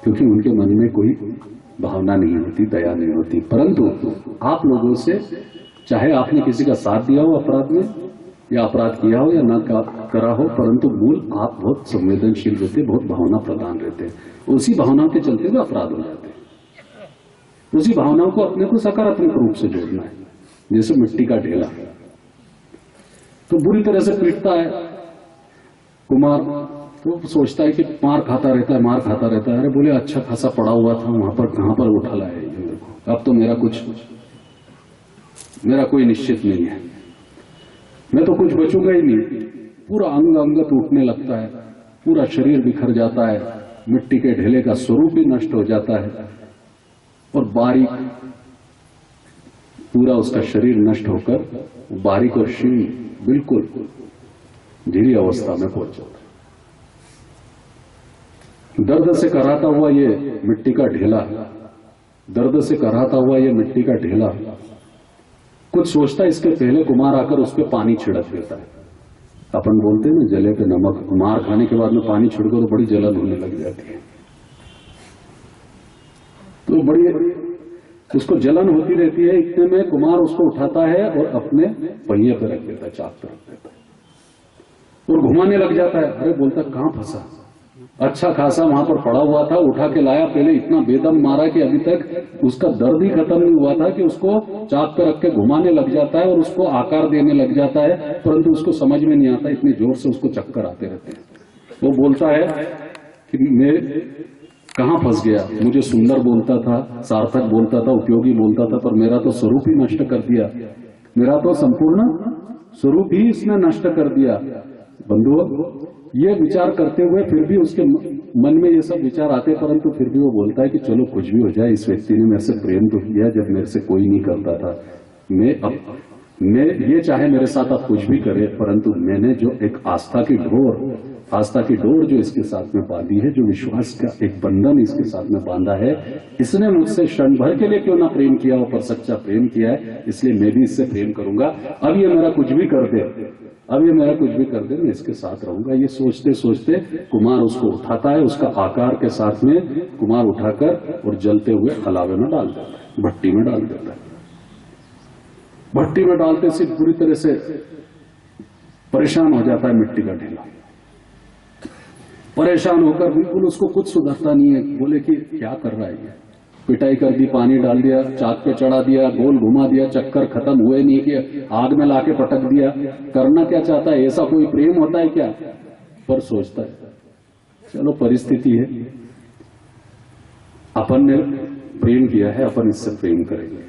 क्योंकि उनके मन में कोई भावना नहीं होती, दया नहीं होती। परंतु आप लोगों से, चाहे आपने किसी का साथ दिया हो अपराध में या अपराध किया हो या ना करा हो, परंतु मूल आप बहुत संवेदनशील रहते, बहुत भावना प्रधान रहते हैं। उसी भावनाओं के चलते हुए अपराध हो जाते हैं। उसी भावनाओं को अपने को सकारात्मक रूप से जोड़ना है। जैसे मिट्टी का ढेला तो बुरी तरह से पीटता है कुमार, तो सोचता है कि मार खाता रहता है, मार खाता रहता है। अरे बोले अच्छा खासा पड़ा हुआ था वहां पर, कहां पर उठा लाया ये मेरे को, अब तो मेरा कोई निश्चित नहीं है, मैं तो कुछ बचूंगा ही नहीं। पूरा अंग अंग टूटने लगता है, पूरा शरीर बिखर जाता है, मिट्टी के ढेले का स्वरूप ही नष्ट हो जाता है, और बारीक पूरा उसका शरीर नष्ट होकर बारीक और क्षीण बिल्कुल धीरी अवस्था में पहुंच जाता है। दर्द से कराता हुआ ये मिट्टी का ढेला, दर्द से कराता हुआ ये मिट्टी का ढेला कुछ सोचता है इसके पहले कुमार आकर उस पर पानी छिड़क देता है। अपन बोलते हैं ना जले पे नमक, मार खाने के बाद में पानी छिड़को तो बड़ी जलन होने लग जाती है, तो बड़ी उसको जलन होती रहती है। इतने में कुमार उसको उठाता है और अपने पहिए पे रख देता है, चाक पे रख देता है और घुमाने लग जाता है। अरे बोलता कहां फंसा, अच्छा खासा वहां पर पड़ा हुआ था, उठा के लाया, पहले इतना बेदम मारा कि अभी तक उसका दर्द ही खत्म नहीं हुआ था कि उसको चाक पे रख के घुमाने लग जाता है और उसको आकार देने लग जाता है, परंतु उसको समझ में नहीं आता, इतनी जोर से उसको चक्कर आते रहते हैं। वो बोलता है कि मैं कहां फंस गया, मुझे सुंदर बोलता था, सार्थक बोलता था, उपयोगी बोलता था, पर मेरा तो स्वरूप ही नष्ट कर दिया, मेरा तो संपूर्ण स्वरूप ही इसने नष्ट कर दिया। बंधुओं, ये विचार करते हुए फिर भी उसके मन में ये सब विचार आते, परंतु फिर भी वो बोलता है कि चलो कुछ भी हो जाए, इस व्यक्ति ने मेरे से प्रेम तो किया जब मेरे से कोई नहीं करता था, मैं ये चाहे मेरे साथ अब कुछ भी करे, परंतु मैंने जो एक आस्था की डोर जो इसके साथ में बांधी है, जो विश्वास का एक बंधन इसके साथ में बांधा है, इसने मुझसे क्षण भर के लिए क्यों ना प्रेम किया हो, पर सच्चा प्रेम किया है, इसलिए मैं भी इससे प्रेम करूंगा। अब ये मेरा कुछ भी कर दे, मैं इसके साथ रहूंगा। ये सोचते सोचते कुमार उसको उठाता है, उसका आकार के साथ में कुमार उठाकर और जलते हुए अलावे में डाल देता है, भट्टी में डाल देता है। भट्टी में डालते से पूरी तरह से परेशान हो जाता है मिट्टी का ढेला। परेशान होकर बिल्कुल उसको कुछ सुधरता नहीं है। बोले कि क्या कर रहा है ये, पिटाई कर दी, पानी डाल दिया, चाक पे चढ़ा दिया, गोल घुमा दिया, चक्कर खत्म हुए नहीं कि आग में लाके पटक दिया, करना क्या चाहता है, ऐसा कोई प्रेम होता है क्या? पर सोचता है चलो परिस्थिति है, अपन ने प्रेम किया है, अपन इससे प्रेम करेंगे,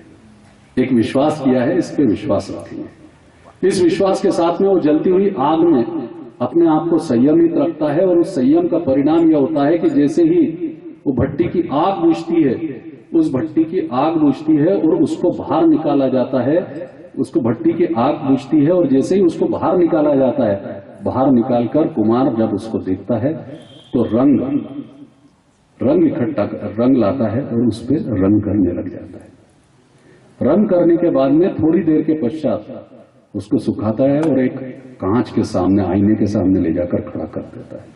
एक विश्वास किया है, इस पे विश्वास रखेंगे। इस विश्वास के साथ में वो जलती हुई आग में अपने आप को संयमित रखता है, और उस संयम का परिणाम यह होता है कि जैसे ही वो भट्टी की आग बुझती है, उस भट्टी की आग बुझती है और उसको बाहर निकाला जाता है, उसको भट्टी की आग बुझती है और जैसे ही उसको बाहर निकाला जाता है, बाहर निकालकर कुमार जब उसको देखता है तो रंग इकट्ठा रंग लाता है और उस पर रंग करने लग जाता है। रंग करने के बाद में थोड़ी देर के पश्चात उसको सुखाता है और एक कांच के सामने, आईने के सामने ले जाकर खड़ा कर देता है।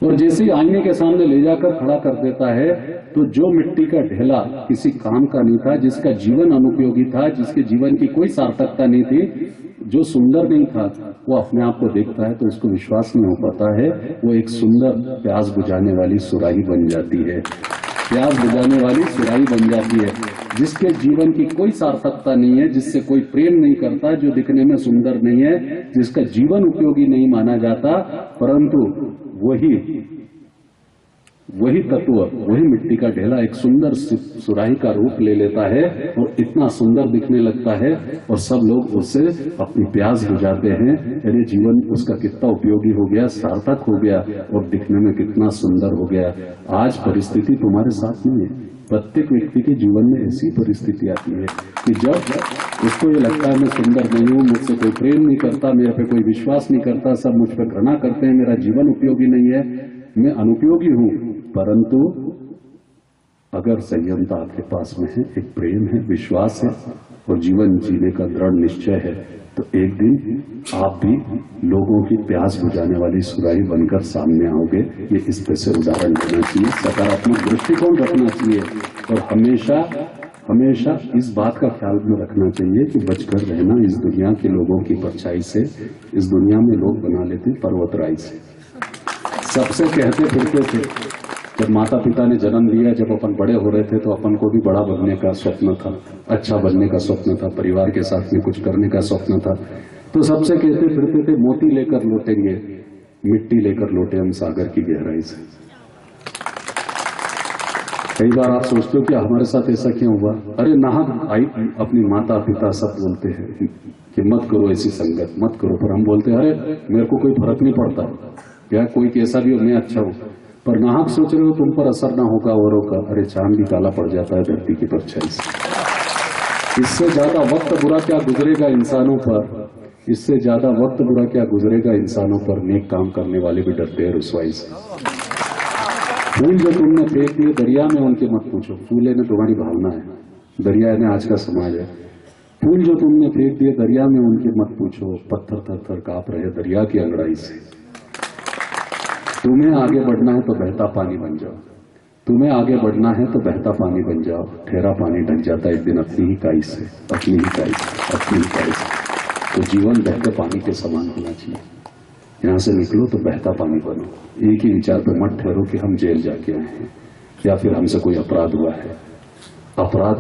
और जैसे ही आईने के सामने ले जाकर खड़ा कर देता है तो जो मिट्टी का ढेला किसी काम का नहीं था, जिसका जीवन अनुपयोगी था, जिसके जीवन की कोई सार्थकता नहीं थी, जो सुंदर नहीं था, वो अपने आप को देखता है तो उसको विश्वास नहीं हो पाता है, वो एक सुंदर प्यास बुझाने वाली सुराही बन जाती है, प्यास बुझाने वाली सुराही बन जाती है, जिसके जीवन की कोई सार्थकता नहीं है, जिससे कोई प्रेम नहीं करता, जो दिखने में सुंदर नहीं है, जिसका जीवन उपयोगी नहीं माना जाता, परंतु वही तत्व, वही मिट्टी का ढेला एक सुंदर सुराही का रूप ले लेता है और इतना सुंदर दिखने लगता है और सब लोग उससे अपनी प्यास बुझाते हैं। अरे जीवन उसका कितना उपयोगी हो गया, सार्थक हो गया और दिखने में कितना सुंदर हो गया। आज परिस्थिति तुम्हारे साथ नहीं है। प्रत्येक व्यक्ति के जीवन में ऐसी परिस्थिति आती है कि जब उसको ये लगता है मैं सुंदर नहीं हूं, मुझसे कोई प्रेम नहीं करता, मेरे पे कोई विश्वास नहीं करता, सब मुझ पर घृणा करते हैं, मेरा जीवन उपयोगी नहीं है, मैं अनुपयोगी हूं। परंतु अगर संयमता आपके पास में है, एक प्रेम है, विश्वास है और जीवन जीने का दृढ़ निश्चय है, तो एक दिन आप भी लोगों की प्यास बुझाने वाली सुराही बनकर सामने आओगे। ये इस तरह से उदाहरण देना चाहिए, सकारात्मक दृष्टिकोण रखना चाहिए और हमेशा हमेशा इस बात का ख्याल में रखना चाहिए कि बचकर रहना इस दुनिया के लोगों की परछाई से। इस दुनिया में लोग बना लेते पर्वतराई से। सबसे कहते फिरते थे, जब माता पिता ने जन्म लिया, जब अपन बड़े हो रहे थे तो अपन को भी बड़ा बनने का स्वप्न था, अच्छा बनने का स्वप्न था, परिवार के साथ में कुछ करने का स्वप्न था। तो सबसे कहते फिरते थे मोती लेकर लौटेंगे, मिट्टी लेकर लौटे हम सागर की गहराई से। कई बार आप सोचते हो कि हमारे साथ ऐसा क्यों हुआ? अरे नाहक आई अपनी माता पिता सब बोलते हैं कि मत करो ऐसी संगत, मत करो, पर हम बोलते हैं अरे मेरे को कोई फर्क नहीं पड़ता, क्या कोई कैसा भी हो, मैं अच्छा हूं। पर नाहक सोच रहे हो तुम पर असर ना होगा औरों का। अरे चांद भी काला पड़ जाता है धरती की परछाई से। इससे ज्यादा वक्त बुरा क्या गुजरेगा इंसानों पर, इससे ज्यादा वक्त बुरा क्या गुजरेगा इंसानों पर। नेक काम करने वाले भी डरते हैं रुसवाई से। फूल जो तुमने फेंक दिए दरिया में, उनके मत पूछो, फूल ने तुम्हारी भावना है, दरिया ने आज का समाज है। फूल जो तुमने फेंक दिए दरिया में, उनके मत पूछो, पत्थर थर थर कांप रहे दरिया की अंगड़ाई से। तुम्हें आगे बढ़ना है तो बहता पानी बन जाओ, तुम्हें आगे बढ़ना है तो बहता पानी बन जाओ। ठहरा पानी ढक जाता है एक दिन अपनी ही काई से, अपनी ही काई से, अपनी ही काई से। तो जीवन बहते पानी के समान होना चाहिए। यहां से निकलो तो बहता पानी बनो। एक ही विचार पर मत ठहरो कि हम जेल जाके आए हैं या फिर हमसे कोई अपराध हुआ है। अपराध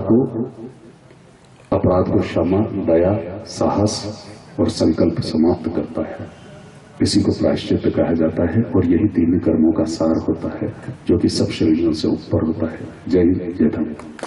को क्षमा, दया, साहस और संकल्प समाप्त करता है। इसी को प्रायश्चित कहा जाता है और यही तीन कर्मों का सार होता है जो कि सब श्रेणियों से ऊपर होता है। जय हिंद, जय धन्यवाद।